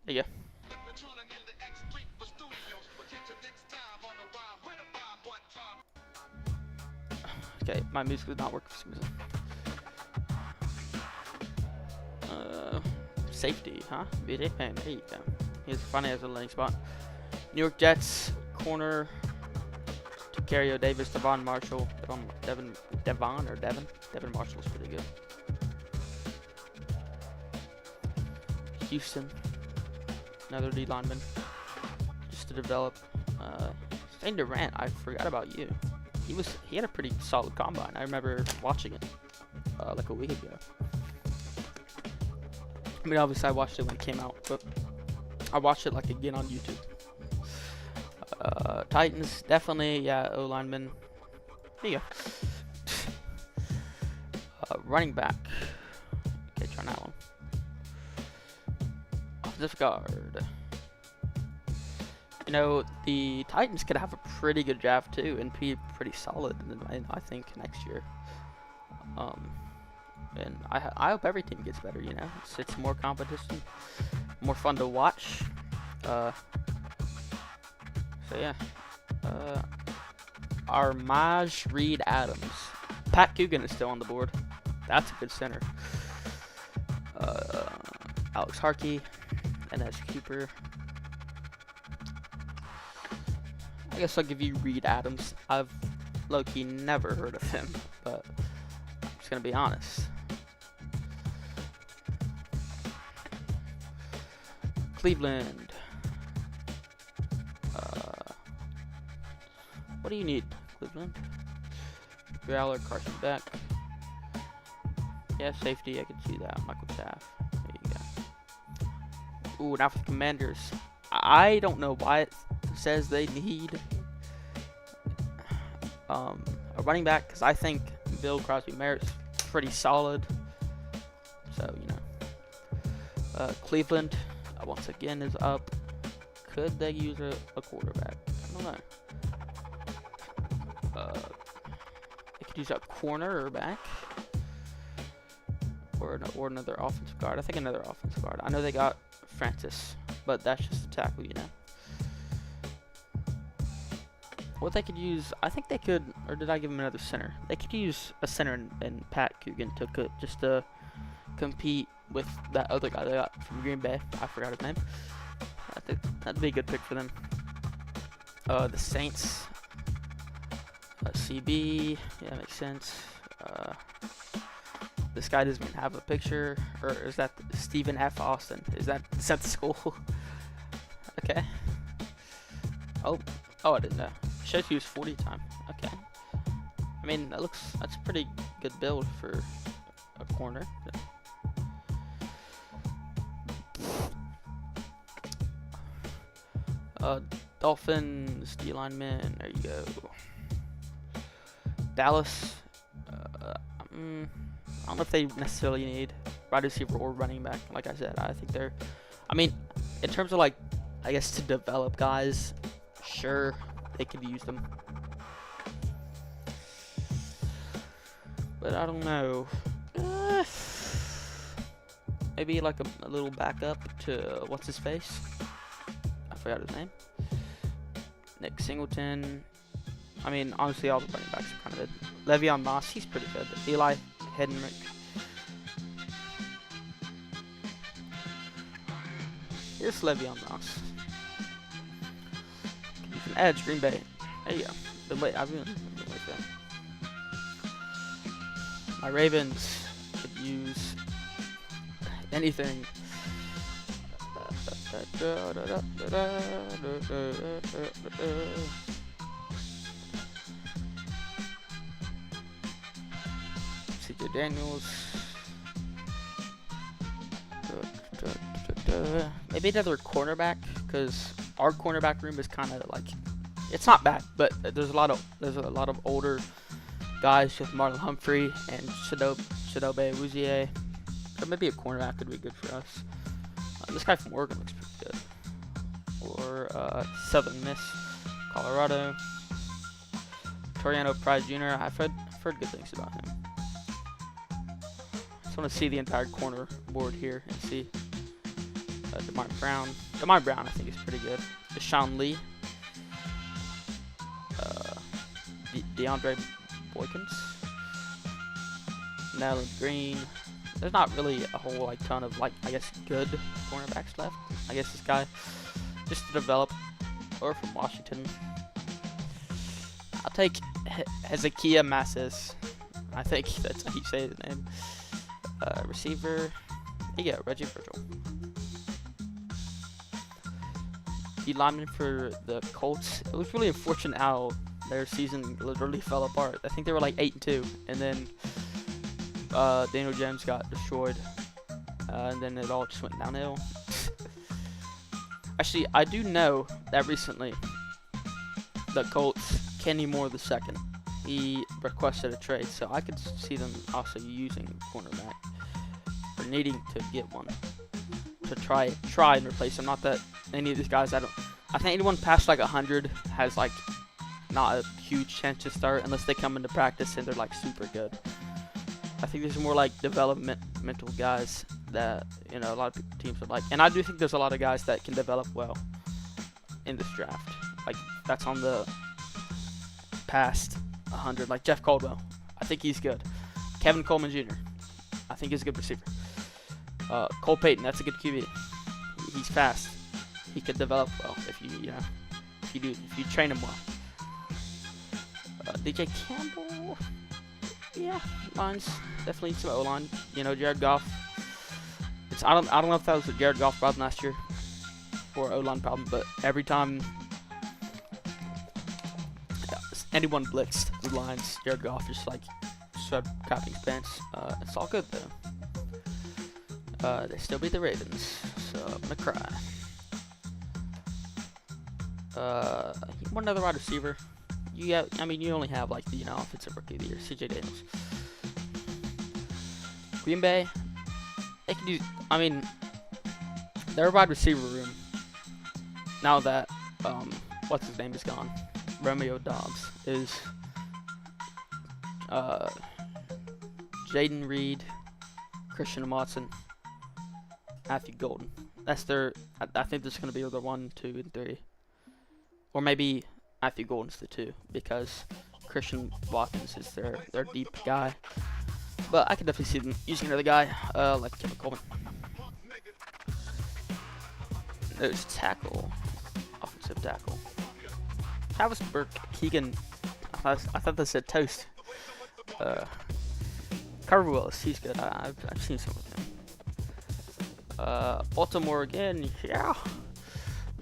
S1: There you go. Okay, my music did not work for some reason. Safety, huh? BJ Payne, there you go. He's funny as a landing spot. New York Jets, corner, Tacario Davis, Devon Marshall. Devon Marshall's pretty good. Houston, another D lineman, just to develop. Zane Durant, I forgot about you. He had a pretty solid combine. I remember watching it like a week ago. I mean, obviously I watched it when it came out, but I watched it like again on YouTube. Titans, definitely, yeah, O lineman. There you go. Running back. Okay, try that one. Offensive guard. You know, the Titans could have a pretty good draft too and be pretty solid, I think, next year. And I hope every team gets better. You know, it's more competition, more fun to watch. So yeah, Armaj Reed Adams. Pat Coogan is still on the board. That's a good center. Alex Harkey, N.S. Cooper. I guess I'll give you Reed Adams. I've low-key never heard of him, but I'm just gonna be honest. Cleveland. What do you need, Cleveland? Growler, Carson Beck. Yeah, safety, I can see that. Michael Taft. There you go. Ooh, now for the Commanders. I don't know why it says they need a running back, because I think Bill Crosby Merritt's pretty solid. So, you know. Cleveland, once again, is up. Could they use a quarterback? I don't know. They could use a corner or back. Or another offensive guard. I think another offensive guard. I know they got Francis, but that's just a tackle, you know. What they could use, I think they could, or did I give them another center? They could use a center in Pat Coogan just to compete with that other guy they got from Green Bay. I forgot his name. I think that'd be a good pick for them. The Saints, CB, yeah, makes sense. This guy doesn't even have a picture, or is that Stephen F. Austin? Is that the school? Okay. Oh, I didn't know. Shows he was 40 time. Okay. I mean, that's a pretty good build for a corner. Dolphins, D lineman. There you go. Dallas. I don't know if they necessarily need wide receiver or running back. Like I said, I think they're. I mean, in terms of like, I guess to develop guys, sure they could use them. But I don't know. Maybe like a little backup to what's his face? I forgot his name. Nick Singleton. I mean, honestly, all the running backs are kind of good. Le'Veon Moss, he's pretty good. Eli Hedrick. Here's Le'Veon Moss. You can edge Green Bay. There you go. I've been like that. My Ravens could use anything. CJ Daniels. Maybe another cornerback, because our cornerback room is kind of like, it's not bad, but there's a lot of older guys with Marlon Humphrey and Chidobe Awuzie. So maybe a cornerback could be good for us. This guy from Oregon looks pretty good. Or Southern Miss, Colorado. Toriano Pride Jr. I've heard good things about him. Just want to see the entire corner board here and see. Demar Brown. Demar Brown, I think, is pretty good. Deshaun Lee. DeAndre Boykins. Nell Green. There's not really a whole ton of I guess good cornerbacks left. I guess this guy just to develop, or from Washington. I'll take Hezekiah Masses. I think that's how you say his name. Receiver. Yeah, Reggie Virgil. The lineman for the Colts. It was really unfortunate how their season literally fell apart. I think they were like 8-2, and then Daniel Jones got destroyed, and then it all just went downhill. Actually, I do know that recently the Colts, Kenny Moore II, he requested a trade, so I could see them also using cornerback or needing to get one to try and replace him. Not that any of these guys, I think anyone past like 100 has like not a huge chance to start unless they come into practice and they're like super good. I think there's more like developmental guys that, you know, a lot of teams would like. And I do think there's a lot of guys that can develop well in this draft. Like, that's on the past 100. Like Jeff Caldwell. I think he's good. Kevin Coleman Jr. I think he's a good receiver. Cole Payton, that's a good QB. He's fast. He could develop well if you train him well. DJ Campbell. Yeah, lines definitely some O-line. You know, Jared Goff. I don't know if that was a Jared Goff problem last year or O-line problem, but every time anyone blitzed the lines, Jared Goff just like started copying his pants. It's all good though. They still beat the Ravens, so I'm gonna cry. One other wide receiver. You only have like the offensive rookie of the year, CJ Daniels. Green Bay, they could use. Their wide receiver room. Now that what's his name is gone, Romeo Dobbs is Jaden Reed, Christian Watson, Matthew Golden. That's their. I think this is gonna be their 1, 2, and 3, or maybe Matthew Golden's the 2 because Christian Watkins is their deep guy. But I could definitely see them using another guy like Kevin Coleman. There's tackle, offensive tackle. Travis Burke, Keegan. I thought that said toast. Carver Willis, he's good. I've seen some of him. Baltimore again, yeah.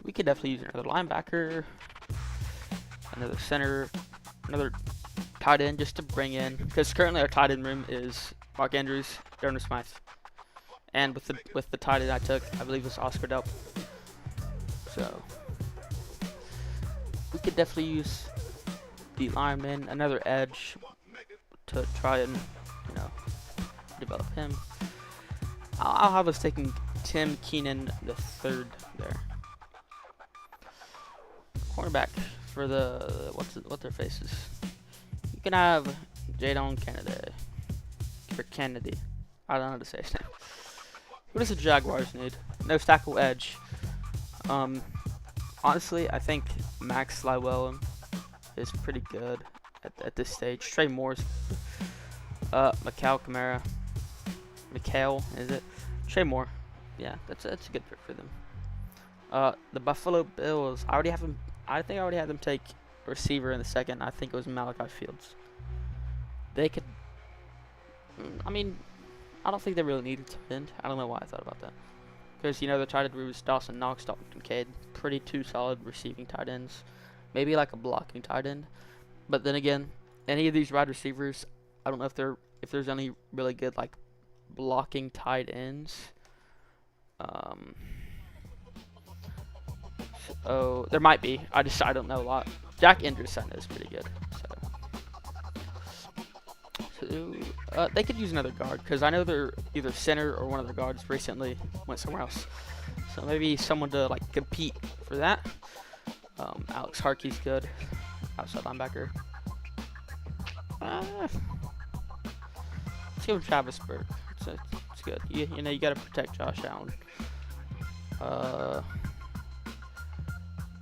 S1: We could definitely use another linebacker, another center, another tight end just to bring in, because currently our tight end room is Mark Andrews, Darnell Smythe, and with the tight end I took, I believe it was Oscar Delp. So we could definitely use the lineman, another edge to try and develop him. I'll have us taking Tim Keenan the 3rd there. Cornerback for the what's their faces. You can have Jadon Kennedy. I don't know how to say his name. Who does the Jaguars need? No tackle edge. Honestly, I think Max Llewellyn is pretty good at this stage. Trey Moore's, Mikhail, is it? Trey Moore. Yeah, that's a good pick for them. The Buffalo Bills. I think I already had them take a receiver in the 2nd. I think it was Malachi Fields. They could. I mean, I don't think they really needed to end. I don't know why I thought about that. Because, the tight end was Dawson Knox, Dalton Kincaid. Pretty 2 solid receiving tight ends. Maybe like a blocking tight end. But then again, any of these wide receivers, I don't know if there's any really good like blocking tight ends. So there might be. I don't know a lot. Jack Andrews I know is pretty good. So they could use another guard because I know they're either center or one of their guards recently went somewhere else. So maybe someone to like compete for that. Alex Harkey's good, outside linebacker. Let's give him Travis Burke. It's good. You got to protect Josh Allen.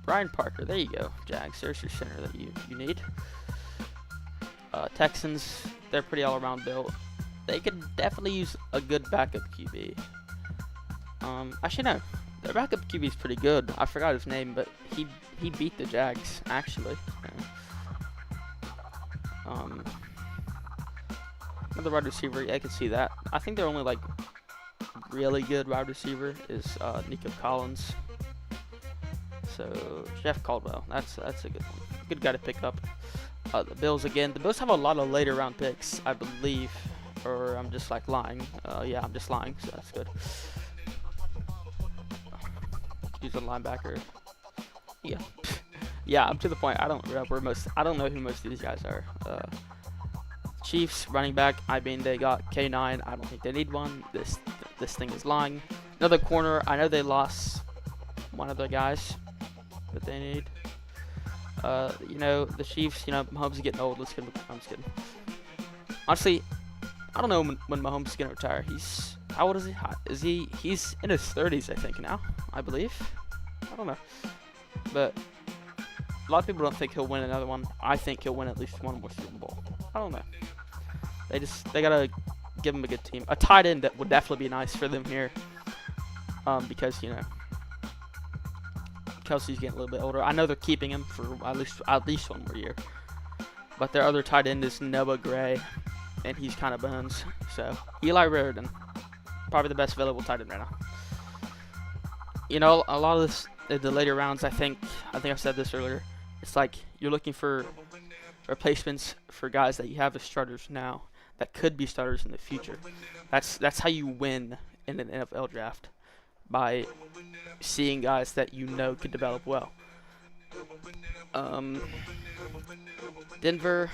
S1: Brian Parker, there you go. Jags, there's your center that you need. Texans, they're pretty all-around built. They could definitely use a good backup QB. Actually, no. Their backup QB is pretty good. I forgot his name, but he beat the Jags, actually. Another wide receiver, yeah, I can see that. I think their only, like, really good wide receiver is Nico Collins. So, Jeff Caldwell, that's a good one. Good guy to pick up. The Bills again. The Bills have a lot of later round picks, I believe. Or I'm just like lying. Yeah, I'm just lying, so that's good. Use a linebacker. Yeah. Yeah, I'm to the point. I don't know who most of these guys are. Chiefs running back. I mean, they got K9. I don't think they need one. This thing is lying. Another corner. I know they lost one of their guys that they need. The Chiefs, Mahomes is getting old. Let's get him. I'm just kidding. Honestly, I don't know when Mahomes is going to retire. How old is he? He's in his 30s, I think, now, I believe. I don't know. But a lot of people don't think he'll win another one. I think he'll win at least one more Super Bowl. I don't know. They got to give him a good team. A tight end that would definitely be nice for them here. Because, Kelsey's getting a little bit older. I know they're keeping him for at least one more year. But their other tight end is Noah Gray, and he's kind of bones. So Eli Raridan, probably the best available tight end right now. A lot of this, the later rounds, I think I've said this earlier. It's like you're looking for replacements for guys that you have as starters now that could be starters in the future. That's how you win in an NFL draft. By seeing guys that could develop well. Denver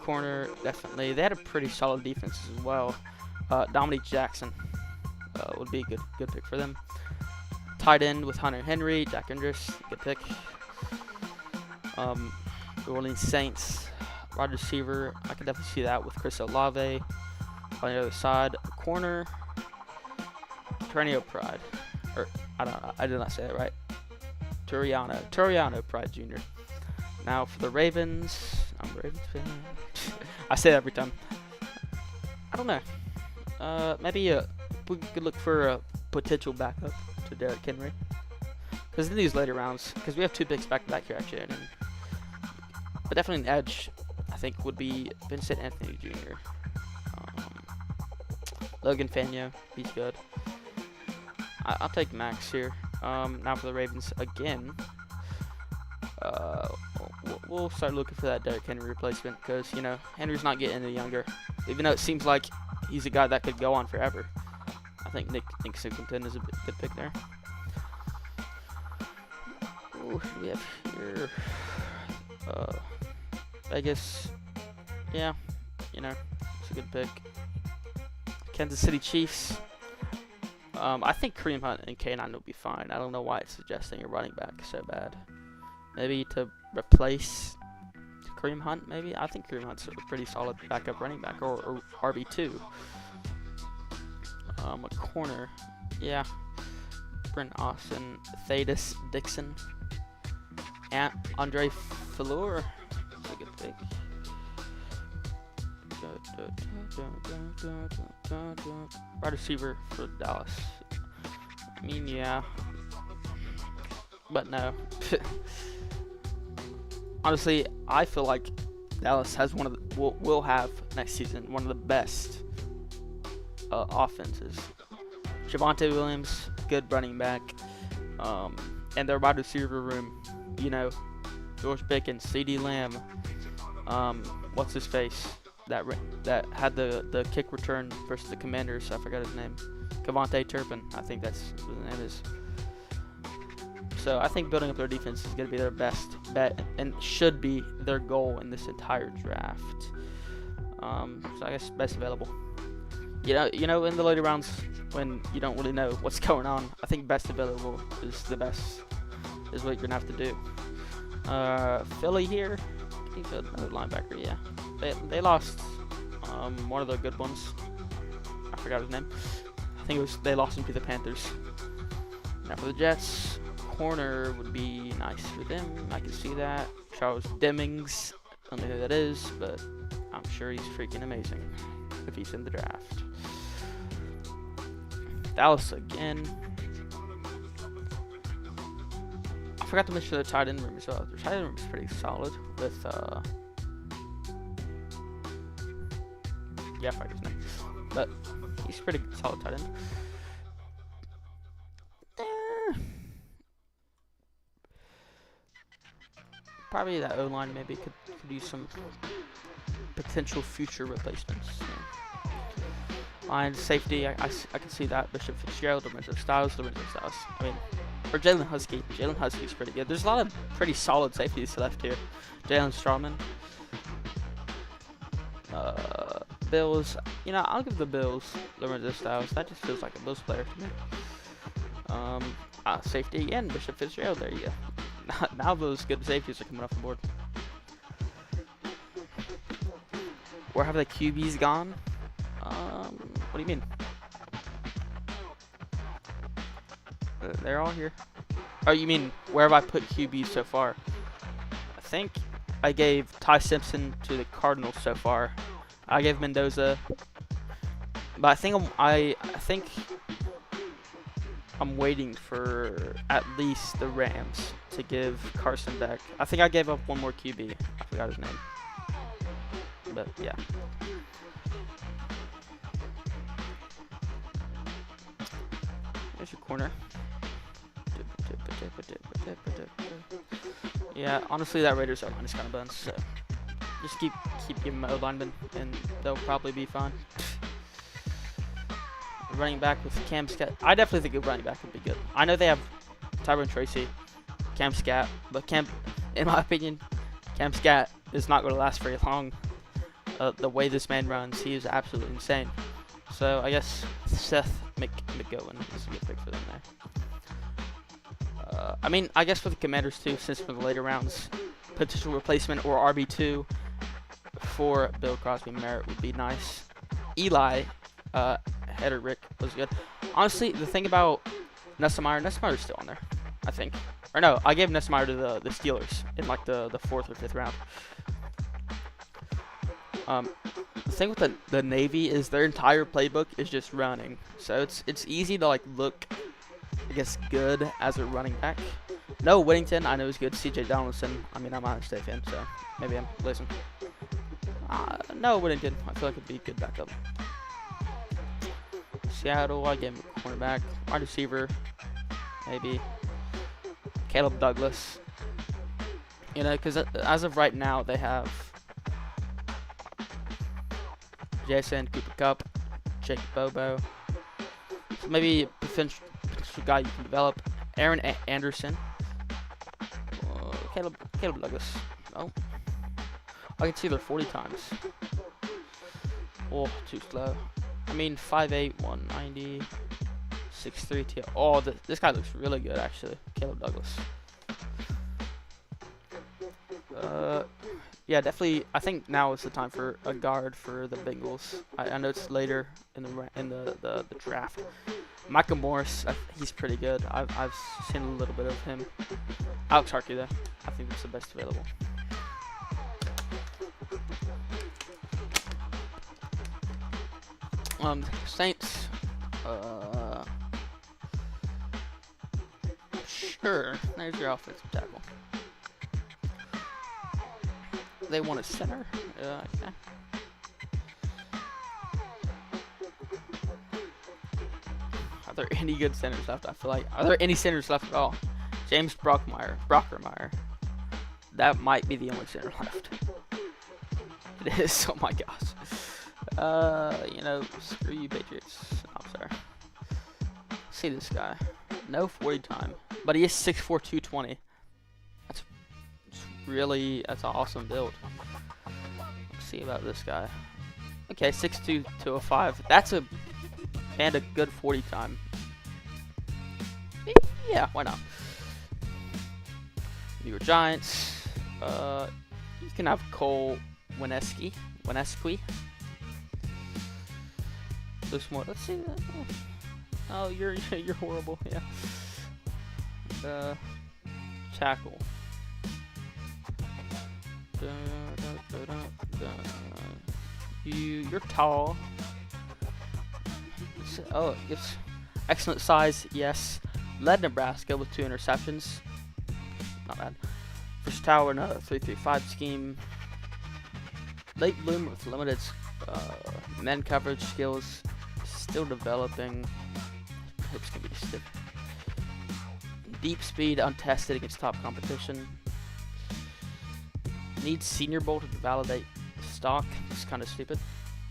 S1: corner, definitely. They had a pretty solid defense as well. Dominique Jackson would be a good pick for them. Tight end with Hunter Henry, Jack Andrews, good pick. New Orleans Saints, wide receiver, I could definitely see that with Chris Olave. On the other side, corner, Perennial Pride. I did not say that right. Toriano Pride Jr. Now for the Ravens, I'm a Ravens fan. I say that every time. I don't know. Maybe we could look for a potential backup to Derrick Henry. Because in these later rounds, because we have 2 picks back to back here actually, but definitely an edge, I think, would be Vincent Anthony Jr. Logan Fanio, he's good. I'll take Max here. Now for the Ravens again. We'll start looking for that Derrick Henry replacement because, you know, Henry's not getting any younger. Even though it seems like he's a guy that could go on forever. I think Nick Singleton is a good pick there. Who do we have here? Vegas. Yeah, you know, it's a good pick. Kansas City Chiefs. I think Kareem Hunt and K9 will be fine. I don't know why it's suggesting a running back so bad. Maybe to replace Kareem Hunt, maybe? I think Kareem Hunt's a pretty solid backup running back, or RB2. A corner. Yeah. Brent Austin. Thaddeus Dixon. And Andre Fleur. That's a good pick. Wide receiver for Dallas. I mean, yeah. But no. Honestly, I feel like Dallas has one of the, will have next season one of the best offenses. Javonte Williams, good running back, and their wide receiver room, you know, George Pickens, CeeDee Lamb, what's his face that had the kick return versus the Commanders? I forgot his name. Kevontae Turpin, I think that's what his name is. So I think building up their defense is going to be their best bet and should be their goal in this entire draft. So I guess best available. You know, in the later rounds when you don't really know what's going on, I think best available is the best, is what you're going to have to do. Philly here, another linebacker, yeah. They lost one of their good ones. I forgot his name. I think they lost him to the Panthers. Now for the Jets, corner would be nice for them. I can see that. Charles Demings, I don't know who that is, but I'm sure he's freaking amazing if he's in the draft. Dallas again. I forgot to mention the tight end room as well. The tight end room is pretty solid with yeah, I forgot his name, but he's pretty solid tight end. Probably that O-line maybe could use some potential future replacements. Yeah. Line safety, I can see that. Bishop Fitzgerald, Lorenzo Styles. I mean, or Jalen Husky. Jalen Husky's pretty good. There's a lot of pretty solid safeties left here. Jalen Strawman. Bills. You know, I'll give the Bills Lorenzo Styles. That just feels like a Bills player to me. Safety again, Bishop Fitzgerald. There you go. Now those good safeties are coming off the board. Where have the QBs gone? What do you mean? They're all here. Oh, you mean where have I put QBs so far? I think I gave Ty Simpson to the Cardinals so far. I gave Mendoza, but I think I'm waiting for at least the Rams to give Carson Beck. I think I gave up one more QB. I forgot his name. But yeah. There's your corner. Yeah, honestly that Raiders O-line is kind of buns, so just keep giving my O-linemen and they'll probably be fine. Running back with Cam Scat. I definitely think a running back would be good. I know they have Tyrone Tracy, Cam Scat, but in my opinion, Cam Scat is not going to last very long. The way this man runs, he is absolutely insane. So I guess Seth McGowan is a good pick for them there. I mean, I guess for the Commanders too, since for the later rounds, potential replacement or RB2 for Bill Crosby Merritt would be nice. Eli Hederick was good. Honestly, the thing about Nussmeyer's still on there, I think. Or no, I gave Nussmeier to the Steelers in like the 4th or 5th round. The thing with the Navy is their entire playbook is just running, so it's easy to like look, I guess, good as a running back. No, Whittington I know is good. C.J. Donaldson, I mean, I'm not a State fan, so maybe I'm losing. No, Whittington, I feel like it'd be a good backup. Seattle, I gave him a cornerback. Wide receiver, maybe. Caleb Douglas. You know, because as of right now, they have Jason, Cooper Kupp, Jake Bobo. So maybe a potential guy you can develop. Aaron Anderson. Caleb Douglas. Oh. I can see they're 40 times. Oh, too slow. I mean, 5'8", 190, 6'3". Oh, this guy looks really good, actually. Caleb Douglas. Yeah, definitely. I think now is the time for a guard for the Bengals. I know it's later in the draft. Micah Morris, he's pretty good. I've seen a little bit of him. Alex Harkey, though, I think that's the best available. Saints. Sure. There's your offensive tackle. They want a center. Yeah. Are there any good centers left? I feel like. Are there any centers left at all? James Brockermeyer. That might be the only center left. It is. Oh my gosh. You know, screw you, Patriots. I'm sorry. See this guy. No 40 time, but he is 6'4", 220. That's an awesome build. Let's see about this guy. Okay, 6'2", 205. That's a good 40 time. Yeah, why not? New York Giants. You can have Cole Wineski. Looks more. Let's see. Oh, you're horrible. Yeah. Tackle. You're tall. Oh, it's excellent size. Yes. Led Nebraska with 2 interceptions. Not bad. First tower in a 3-3-5 scheme. Late bloomer with limited men coverage skills. Still developing. Hips can be stiff. Deep speed, untested against top competition. Needs Senior Bowl to validate stock. It's kind of stupid.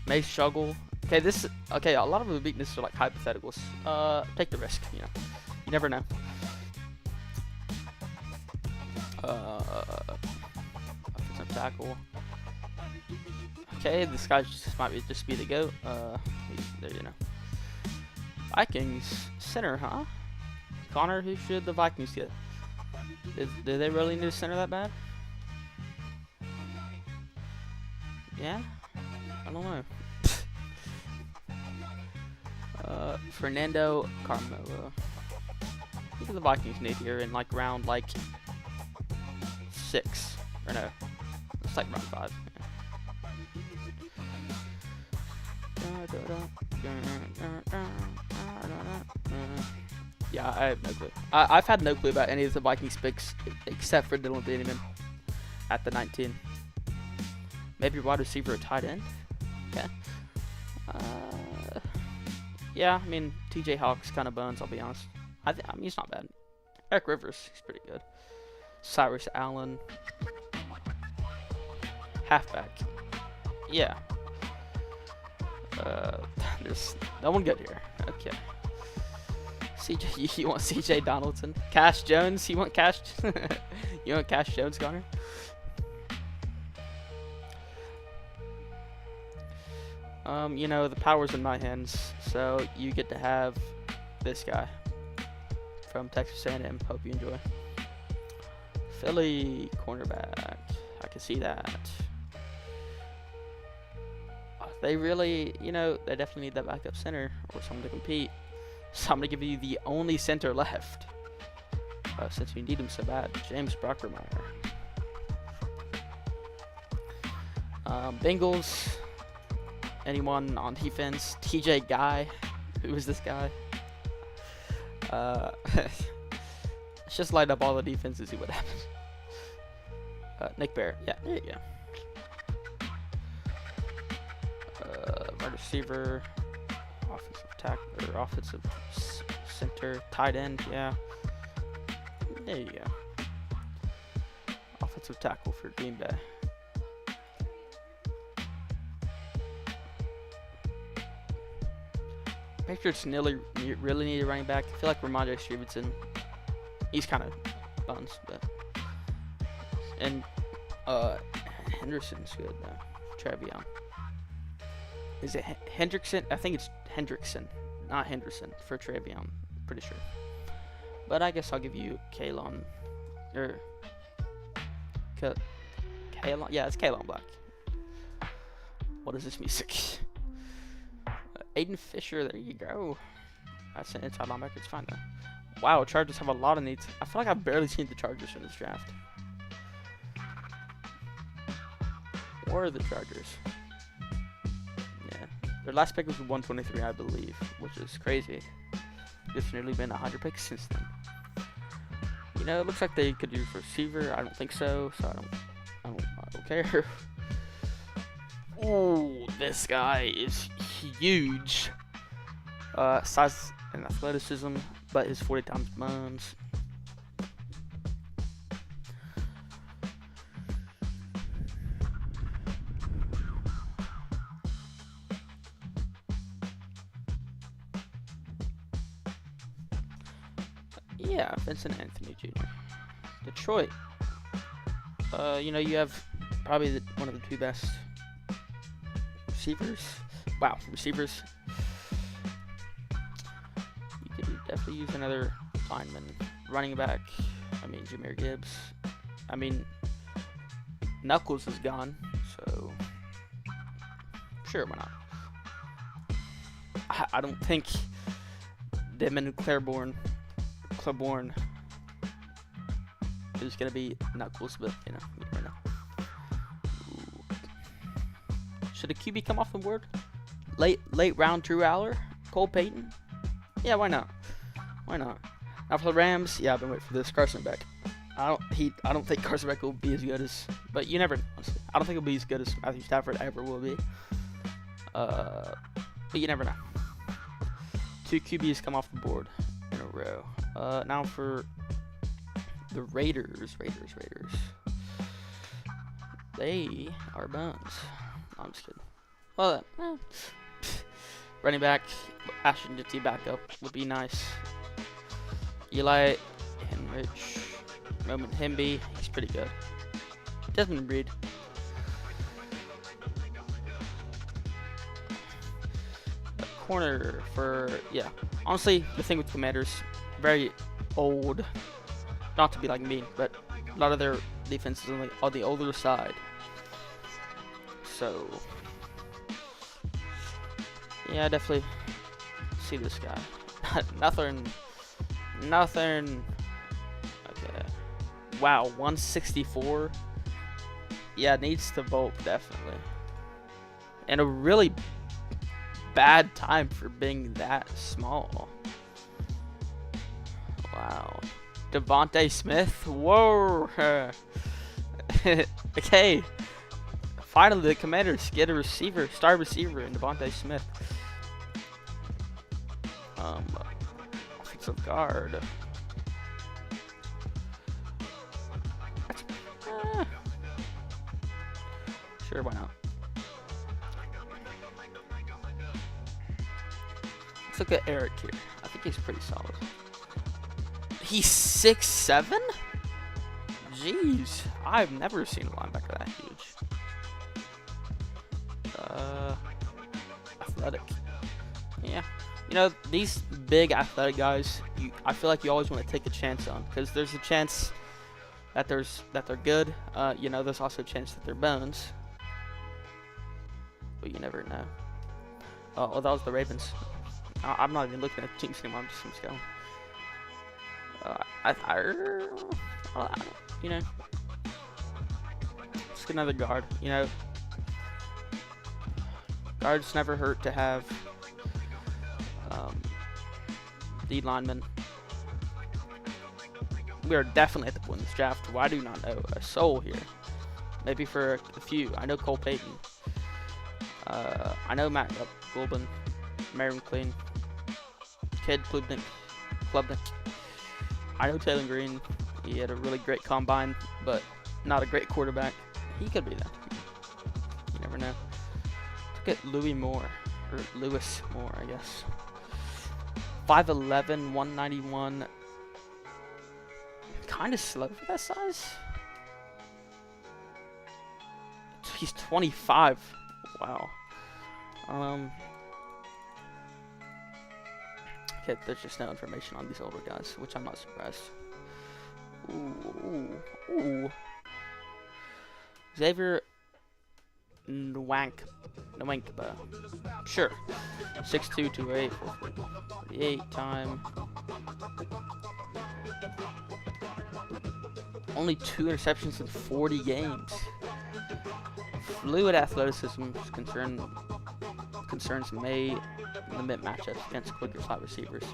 S1: May struggle. Okay, a lot of the weaknesses are like hypotheticals. Take the risk, you know. You never know. Offensive tackle. Okay, this guy might just be the GOAT. There, you know. Vikings center, huh? Connor, who should the Vikings get? Did they really need a center that bad? Yeah? I don't know. Fernando Carmelo. Who do the Vikings need here in like round 6? Or no. It's like round 5. Yeah, I have no clue. I've had no clue about any of the Vikings picks except for Dylan Beaneman at the 19. Maybe wide receiver or tight end. Okay. Yeah, I mean TJ Hawk's kind of bones. I'll be honest. I mean he's not bad. Eric Rivers, he's pretty good. Cyrus Allen, halfback. Yeah. There's no one good here. Okay. CJ, you want CJ Donaldson? Cash Jones, you want Cash? You want Cash Jones, Connor? You know, the power's in my hands, so you get to have this guy from Texas A&M. Hope you enjoy. Philly cornerback. I can see that. They really, you know, they definitely need that backup center or someone to compete. So I'm gonna give you the only center left, since you need him so bad, James Brockermeyer. Bengals. Anyone on defense? TJ Guy. Who is this guy? Let's just light up all the defenses, see what happens. Nick Bear. Yeah, there you go. Wide receiver, offensive tackle, or offensive center, tight end. Yeah, there you go. Offensive tackle for Green Bay. Patriots really need a running back. I feel like Ramondre Stevenson, he's kind of buns, but Henderson's good though. Travion. Is it Hendrickson? I think it's Hendrickson, not Henderson for Travion. Pretty sure. But I guess I'll give you Kalon, or Kalon. Yeah, it's Kalon Black. What is this music? Aiden Fisher, there you go. That's an inside linebacker. It's fine though. Wow, Chargers have a lot of needs. I feel like I've barely seen the Chargers in this draft. Or are the Chargers? Yeah, their last pick was 123, I believe, which is crazy. It's nearly been 100 picks since then. You know, it looks like they could use receiver. I don't think so. So I don't care. Oh, this guy is huge. Size and athleticism, but his 40 times buns. Yeah, Vincent Anthony Jr. Detroit. You know, you have probably one of the two best receivers. Wow, receivers. You could definitely use another lineman. Running back. I mean, Jahmyr Gibbs. I mean, Knuckles is gone, so sure, why not? I don't think Damon Claiborne is gonna be Knuckles, but you know, you never know. Should a QB come off the board? Late round Drew Aller, Cole Payton? Yeah, why not? Why not? Now for the Rams, yeah, I've been waiting for this. Carson Beck. I don't think Carson Beck will be as good as, but you never know. Honestly. I don't think he'll be as good as Matthew Stafford ever will be. But you never know. 2 QBs come off the board in a row. Now for the Raiders. They are buns. No, I'm just kidding. Well, running back, Ashton Jitty backup would be nice. Eli Henrich, Roman Hemby, he's pretty good. Desmond Reed. Corner for, yeah. Honestly, the thing with Commanders, very old. Not to be like me, but a lot of their defense is on the older side. So, yeah, I definitely see this guy. Nothing. Okay. Wow, 164. Yeah, needs to vote definitely. And a really bad time for being that small. Wow. Devontae Smith. Whoa. Okay. Finally, the Commanders get a receiver, star receiver, in Devontae Smith. Offensive guard. Sure, why not? Let's look at Eric here. I think he's pretty solid. He's 6'7"? Jeez, I've never seen a linebacker that huge. Athletic. Yeah. You know, these big athletic guys, I feel like you always want to take a chance on, because there's a chance that they're good. You know, there's also a chance that they're bones. But you never know. Oh, that was the Ravens. I'm not even looking at the teams anymore. I'm just going. You know, just get another guard. You know, guards never hurt to have. D lineman. We are definitely at the point in this draft where I do not know a soul here. Maybe for a few. I know Cole Payton. I know Matt Golban, Marion Clean, Kid Klubnik. I know Taylor Green. He had a really great combine, but not a great quarterback. He could be that. You never know. Look at Lewis Moore, I guess. 5'11", 191. Kind of slow for that size. He's 25. Wow. Okay, there's just no information on these older guys, which I'm not surprised. Ooh. Xavier Nwankpa. Sure. 6'2", 208, 448 time. Only 2 interceptions in 40 games. Fluid athleticism concerns may limit matchups against quicker slot receivers.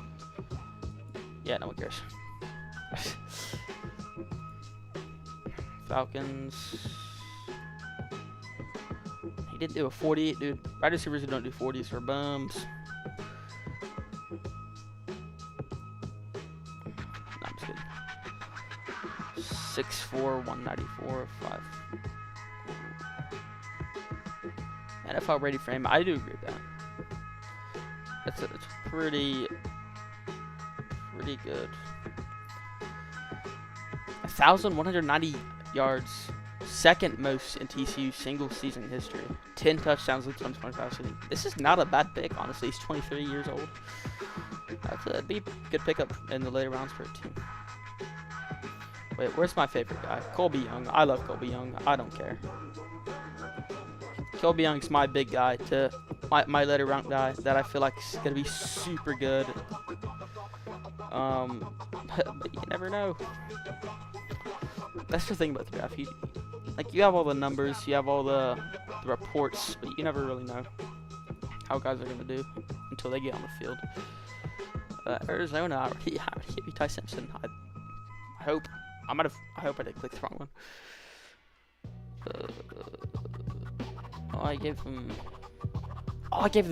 S1: Yeah, no one cares. Falcons. He didn't do a 40, dude. Wide receivers who don't do 40s are bums. No, I'm just kidding. 6'4", 194, 5. NFL ready frame. I do agree with that. It's pretty good. 1,190 yards. Second most in TCU single season history. 10 touchdowns in 2025 season. This is not a bad pick, honestly. He's 23 years old. That'd be a good pickup in the later rounds for a team. Wait, where's my favorite guy? Colby Young. I love Colby Young. I don't care. Colby Young's my big guy to my later round guy that I feel like is gonna be super good. But you never know. That's the thing about the draft. You have all the numbers, you have all the reports, but you never really know how guys are gonna do until they get on the field. Arizona, I already gave you Ty Simpson. I hope I didn't click the wrong one. I gave him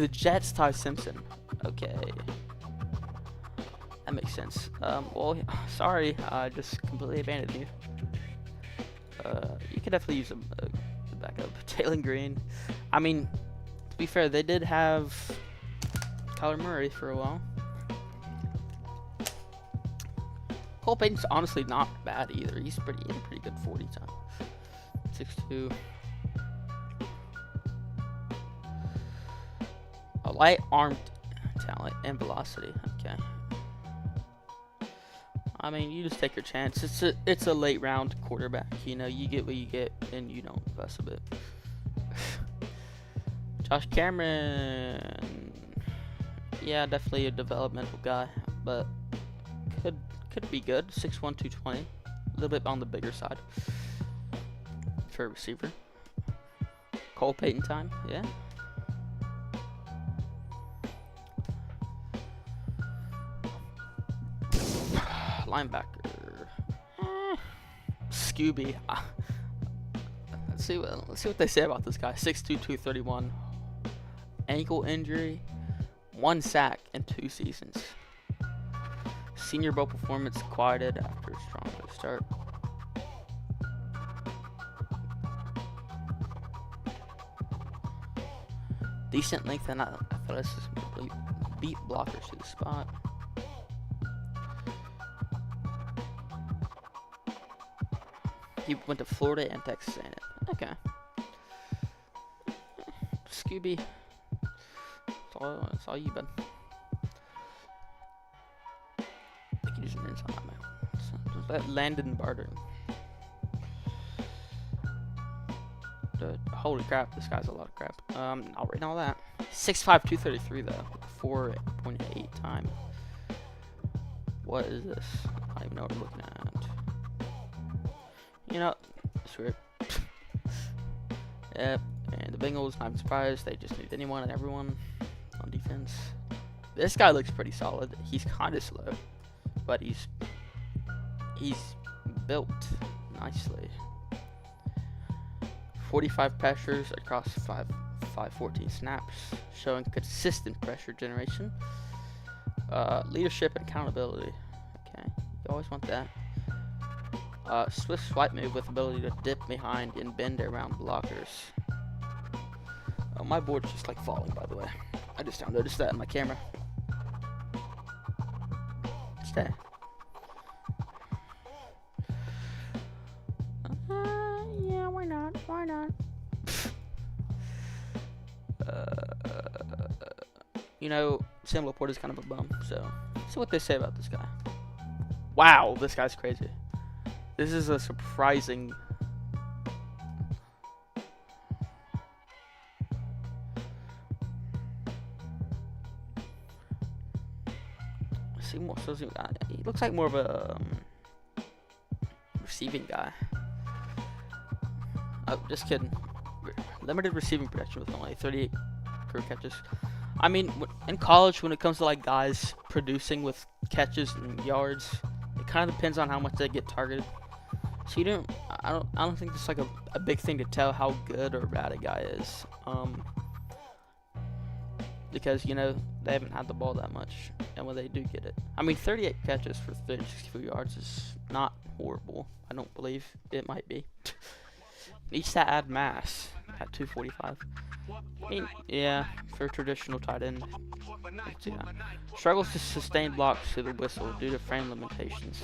S1: the Jets Ty Simpson. Okay. That makes sense. Well, sorry, I just completely abandoned you. You could definitely use a backup. Taylor Green. I mean, to be fair, they did have Kyler Murray for a while. Cole Payton's honestly not bad either. He's pretty good 40 time. 6'2". A light armed talent and velocity. Okay. I mean, you just take your chance. It's a late round quarterback. You know, you get what you get, and you don't fuss a bit. Josh Cameron. Yeah, definitely a developmental guy, but could be good. 6'1", 220. A little bit on the bigger side for a receiver. Cole Payton time. Yeah. Linebacker. Scooby. Let's see what they say about this guy. 6'2", 231. Ankle injury. 1 sack in 2 seasons. Senior Bowl performance quieted after a strong start. Decent length and athleticism beat blockers to the spot. He went to Florida and Texas A&M. Okay. Scooby. That's all you, bud. I think you just an inside linebacker. That Landon Barter. Holy crap, this guy's a lot of crap. I'll read all that. 6'5", 233 though. 4.8 time. What is this? I don't even know what I'm looking at. You know, screw it. Yep, and the Bengals, I'm surprised. They just need anyone and everyone on defense. This guy looks pretty solid. He's kind of slow, but he's built nicely. 45 pressures across 514 snaps, showing consistent pressure generation. Leadership and accountability. Okay, you always want that. Swift swipe move with ability to dip behind and bend around blockers. Oh, my board's just like falling, by the way. I just don't notice that in my camera. Stay. Yeah, why not? Why not? You know, Sam Laporte is kind of a bum, so see what they say about this guy. Wow, this guy's crazy. This is a surprising. See more. So he looks like more of a receiving guy. Oh, just kidding. Limited receiving production with only 38 career catches. I mean, in college, when it comes to like guys producing with catches and yards, it kind of depends on how much they get targeted. So you don't. I don't think it's like a big thing to tell how good or bad a guy is. Because you know they haven't had the ball that much, and when they do get it, I mean, 38 catches for 364 yards is not horrible. I don't believe it might be. Needs to add mass at 245. I mean, yeah, for a traditional tight end. Yeah. Struggles to sustain blocks through the whistle due to frame limitations.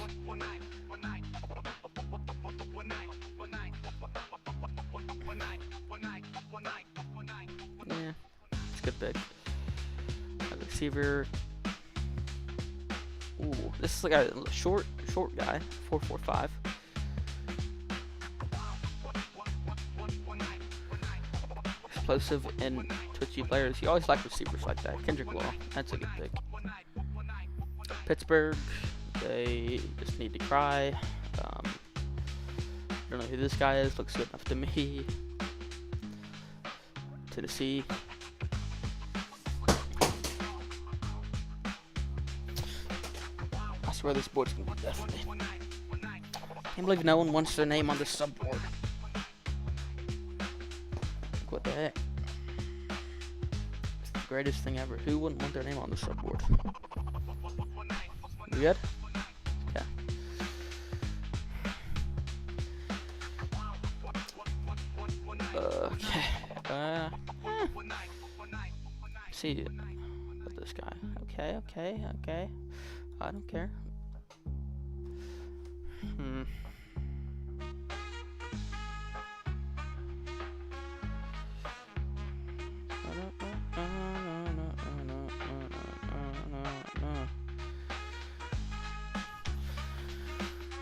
S1: Yeah, it's a good pick. Receiver. Ooh, this is like a short guy, 4.45. Explosive and twitchy players. You always like receivers like that. Kendrick Law, that's a good pick. Pittsburgh, they just need to cry. I don't know who this guy is. Looks good enough to me. Tennessee. I swear this board's gonna be definitely. Can't believe no one wants their name on the subboard. What the heck? It's the greatest thing ever. Who wouldn't want their name on the subboard? You good? Yeah. Okay. See with this guy. Okay. I don't care.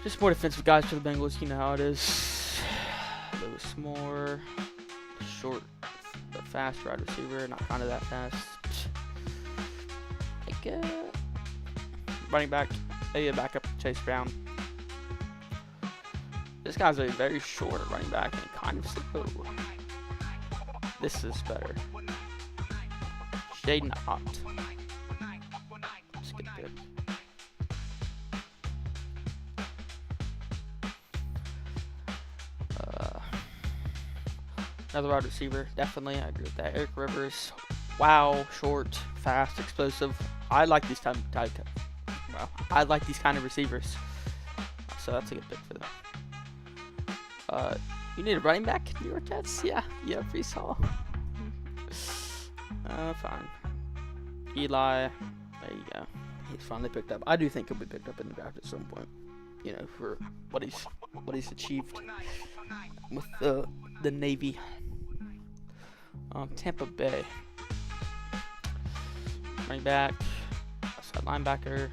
S1: Just more defensive guys for the Bengals. You know how it is. Lewis Moore, short but fast wide receiver. Not kind of that fast. Like running back. Maybe a backup Chase Brown. This guy's a very short running back and kind of slow. This is better. Jaden Ott. Let's get good. Another wide receiver, definitely. I agree with that. Eric Rivers. Wow, short, fast, explosive. I like these I like these kind of receivers. So that's a good pick for them. You need a running back, New York Jets? Yeah, Breece Hall. Fine. Eli, there you go. He's finally picked up. I do think he'll be picked up in the draft at some point. You know, for what he's achieved with the Navy. Tampa Bay. Running back, outside linebacker.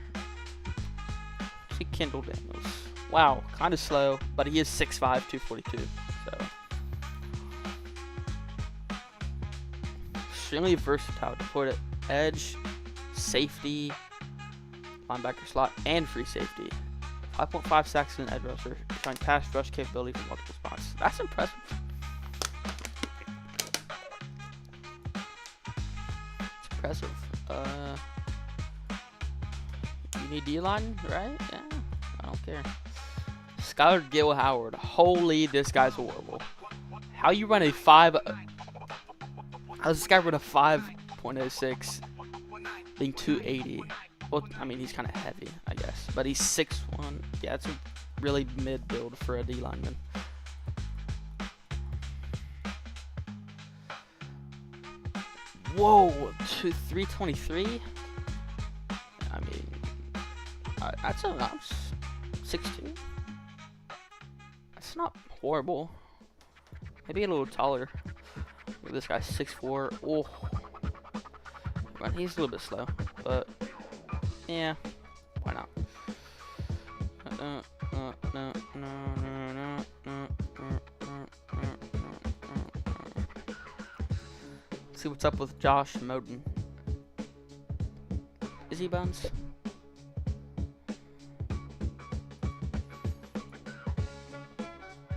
S1: See Kendall Daniels. Wow, kind of slow, but he is 6'5", 242. So extremely versatile. Deployed at edge, safety, linebacker slot, and free safety. 5.5 sacks in edge rusher, showing pass rush capability from multiple spots. That's impressive. It's impressive. You need D-line, right? Yeah, I don't care. Skylar Gill Howard. Holy, this guy's horrible. How you run a 5... How does this guy run a 5.06 being 280? Well, I mean, he's kind of heavy, I guess. But he's 6'1". Yeah, it's a really mid build for a D-lineman. Whoa, 323? I mean, that's 6'2". That's not horrible. Maybe a little taller. Look at this guy, 6'4". Oh, well, he's a little bit slow, but yeah, why not? Let's see what's up with Josh Moden. Is he Bones?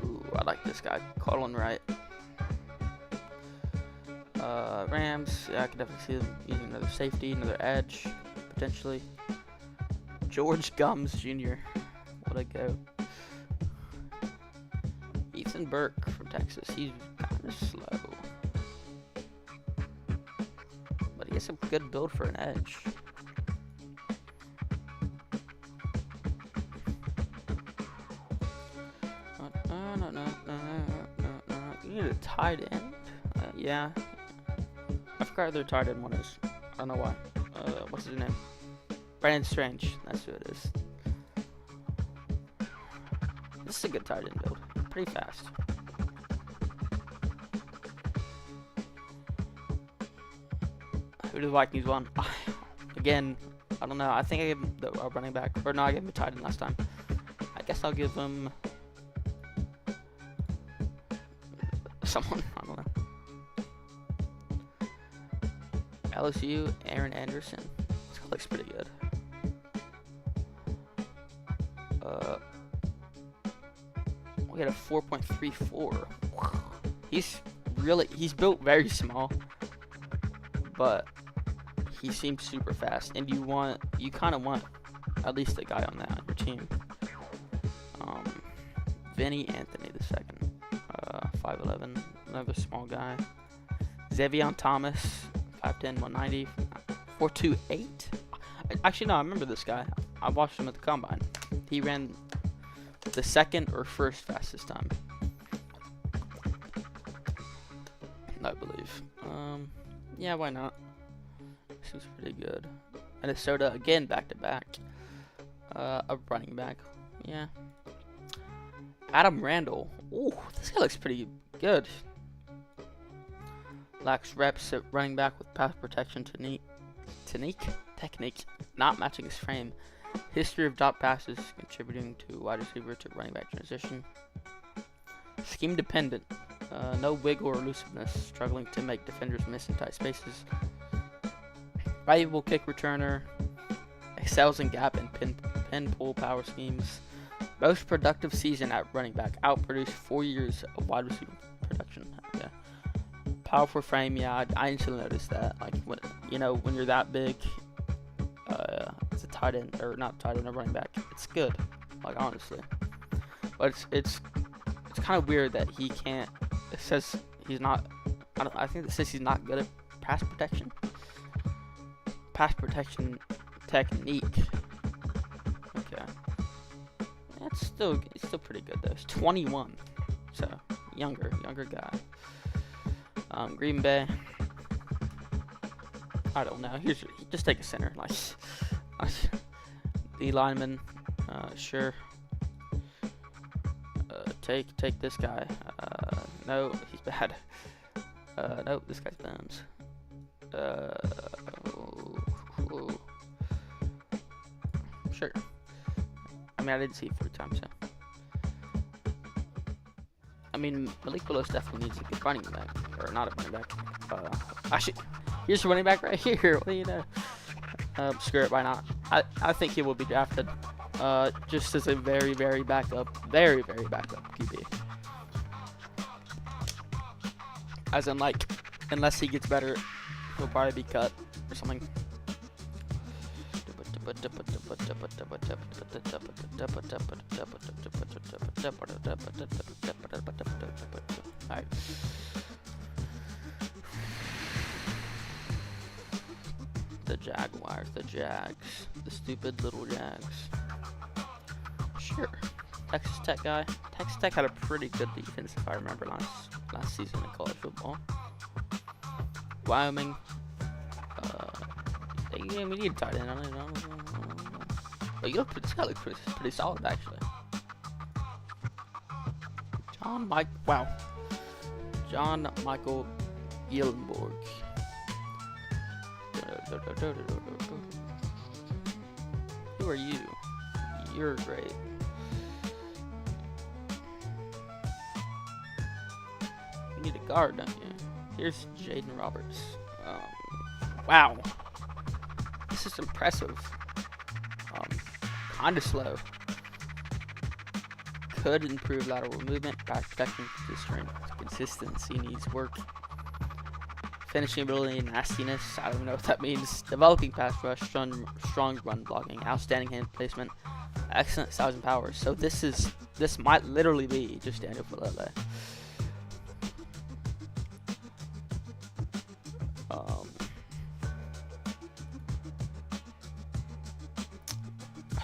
S1: Ooh, I like this guy, Colin Wright. Rams, yeah, I can definitely see them using another safety, another edge, potentially. George Gums Jr. What a go. Ethan Burke from Texas. He's kind of slow, but he has a good build for an edge. You need a tight end? Yeah. I forgot who their tight end one is. I don't know why. What's his name? Brandon Strange. That's who it is. This is a good tight end build. Pretty fast. Who do the Vikings want? Again, I don't know. I think I gave him the running back. Or no, I gave him a tight end last time. I guess I'll give him someone. I don't know. LSU, Aaron Anderson. This guy looks pretty good. We got a 4.34. He's built very small, but he seems super fast, and you kind of want at least a guy on that on your team. Vinny Anthony II, 5'11", another small guy. Xavion Thomas, 5'10", 190, 4.28. Actually, no, I remember this guy. I watched him at the combine. He ran the second or first fastest time, I believe. Yeah, why not? Seems pretty good. Minnesota again, back to back. A running back. Yeah. Adam Randall. Ooh, this guy looks pretty good. Lacks reps at running back with pass protection technique, not matching his frame. History of drop passes, contributing to wide receiver to running back transition. Scheme dependent, no wiggle or elusiveness, struggling to make defenders miss in tight spaces. Valuable kick returner, excels in gap and pin pull power schemes. Most productive season at running back, outproduced 4 years of wide receiver production. Yeah. Powerful frame, yeah, I instantly noticed that. Like when you're that big, it's a tight end, or not tight end, a running back. It's good, like honestly. But it's kind of weird that he can't. It says he's not. I think it says he's not good at pass protection. Pass protection technique. Okay. It's still pretty good though. It's 21, so younger guy. Green Bay. I don't know. Just take a center, like the lineman. Sure. Take this guy. No, he's bad. Nope, this guy's Bones. Sure. I mean, I didn't see it 3 times, so. I mean, Malik Willis definitely needs a good running back, or not a running back. Actually, here's a running back right here. What do you know? Screw it, why not? I think he will be drafted. Just as a very, very backup QB. As in, like, unless he gets better, he'll probably be cut or something. Alright. The Jaguars, the Jags, the stupid little Jags. Sure. Texas Tech guy. Texas Tech had a pretty good defense, if I remember last season in college football. Wyoming. Yeah, we need a tight end. I don't know. But this guy looks pretty solid, actually. John Michael Gillenborg. Who are you? You're great. You need a guard, don't you? Here's Jaden Roberts. Wow. This is impressive. Kinda slow. Could improve lateral movement, pass protection, consistency needs work. Finishing ability and nastiness, I don't know what that means. Developing pass rush, strong run blocking, outstanding hand placement, excellent size and power. So this might literally be just Daniel Falele.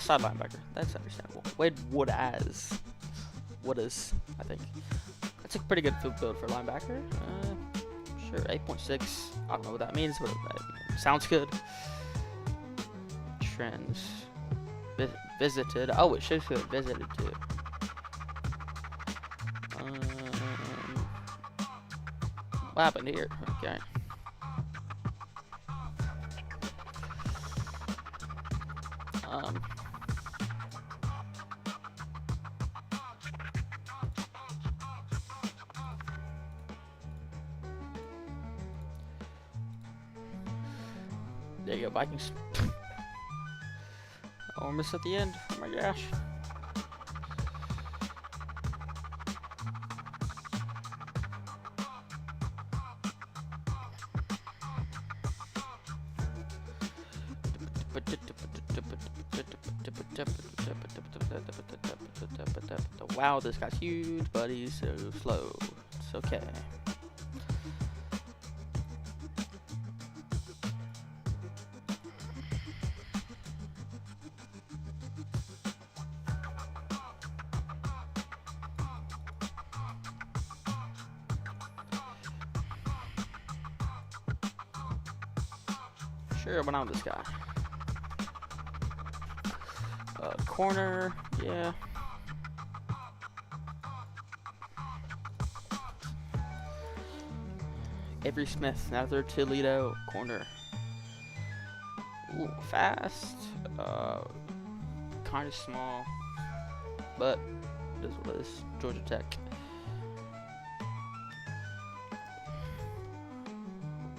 S1: Side linebacker, that's understandable. Wade Woodaz, I think. That's a pretty good field build for a linebacker. Sure, 8.6. I don't know what that means, but that sounds good. Trends. Visited. Oh, it shows who it visited to. What happened here? Okay. There you go, Vikings. Almost at the end. Oh my gosh. Wow, this guy's huge, but he's so slow. It's okay. Sure, but not this guy. Corner, yeah. Avery Smith, another Toledo corner. Ooh, fast. Kind of small, but it is what it is. Georgia Tech.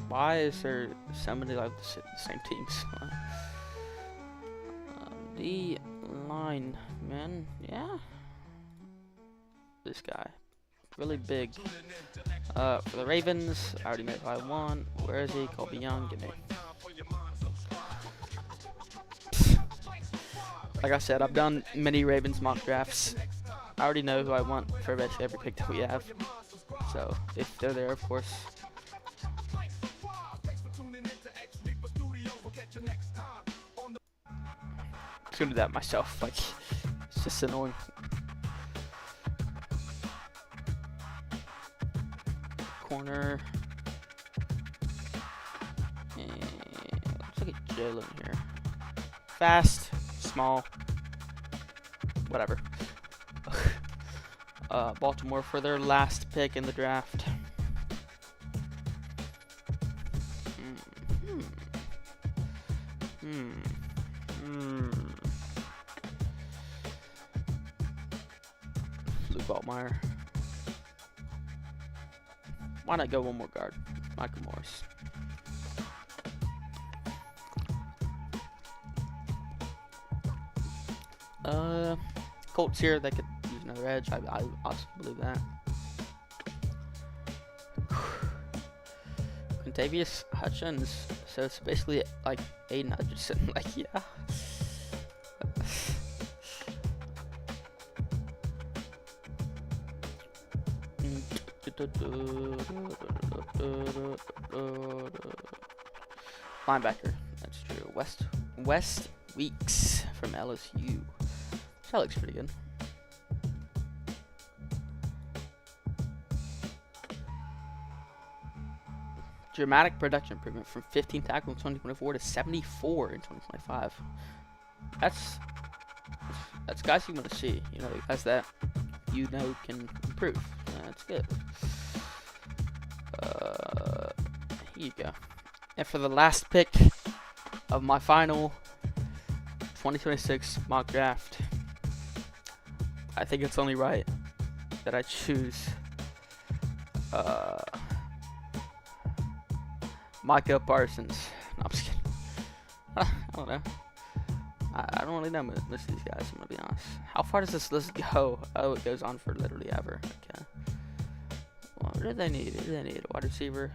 S1: Why is there so many like the same teams? The lineman, yeah. This guy, really big. For the Ravens, I already know who I want. Where is he? Colby Young, give me. Like I said, I've done many Ravens mock drafts. I already know who I want for basically every pick that we have. So if they're there, of course. I'm gonna do that myself. Like, it's just annoying. Corner. And looks like a Jalen here. Fast, small, whatever. Baltimore for their last pick in the draft. Luke Altmaier. Why not go one more guard? Michael Morris. Colts here. They could use another edge. I also believe that. Quintavious Hutchins. So it's basically like Aiden Hutchinson. Like, yeah. Linebacker. That's true. West Weeks from LSU. That looks pretty good. Dramatic production improvement from 15 tackles in 2024 to 74 in 2025. That's guys you want to see. You know, guys that you know can improve. That's good. Here you go. And for the last pick of my final 2026 mock draft, I think it's only right that I choose Micah Parsons. No, I'm just kidding. I don't know. I don't really know most of these guys, I'm gonna be honest. How far does this list go? Oh, it goes on for literally ever. Okay. Well, what do they need? What do they need? A wide receiver.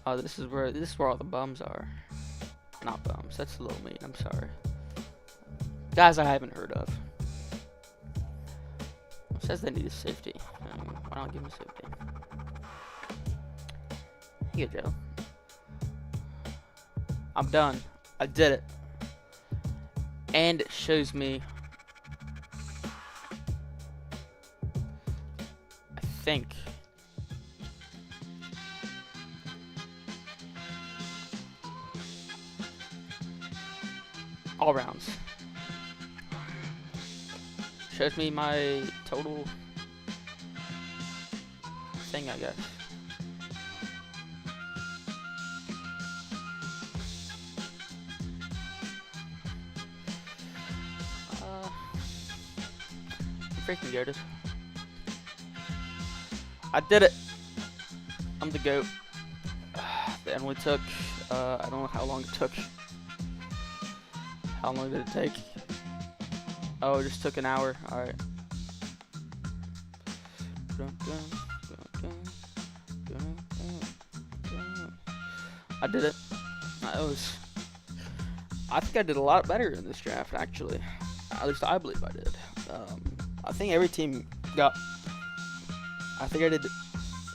S1: Oh, this is where all the bums are. Not bums. That's a little mean. I'm sorry. Guys I haven't heard of. It says they need a safety. Why not give them a safety? Here you go, Joe. I'm done. I did it. And it shows me, I think, all rounds. Shows me my total thing, I guess. Freaking goated. I did it. I'm the GOAT. It only took, I don't know how long it took. How long did it take? Oh, it just took an hour. Alright. I did it. I think I did a lot better in this draft, actually. At least I believe I did. I think every team got. I think I did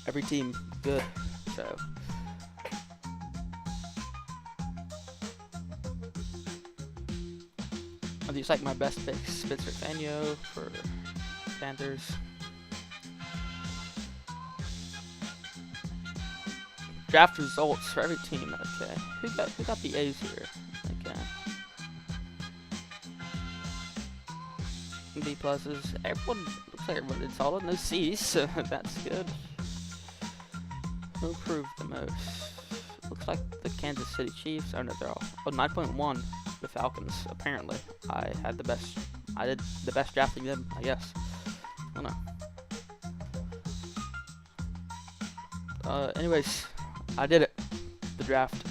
S1: every team good. So. These like my best picks: Spencer Fanyo for Panthers. Draft results for every team. Okay, who got the A's here? Okay. B pluses. Everyone looks like everyone did solid. No C's, so that's good. Who improved the most? Looks like the Kansas City Chiefs. Oh no, they're all. Oh, 9.1. The Falcons. Apparently, I had the best. I did the best drafting them, I guess. I don't know. Anyways, I did it. The draft.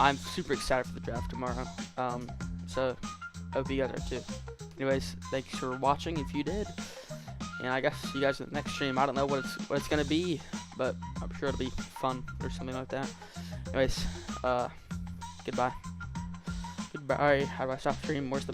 S1: I'm super excited for the draft tomorrow. So hope you guys are too. Anyways, thanks for watching if you did. And I guess see you guys in the next stream. I don't know what it's gonna be, but I'm sure it'll be fun or something like that. Anyways, goodbye. Goodbye. How do I stop stream? Where's the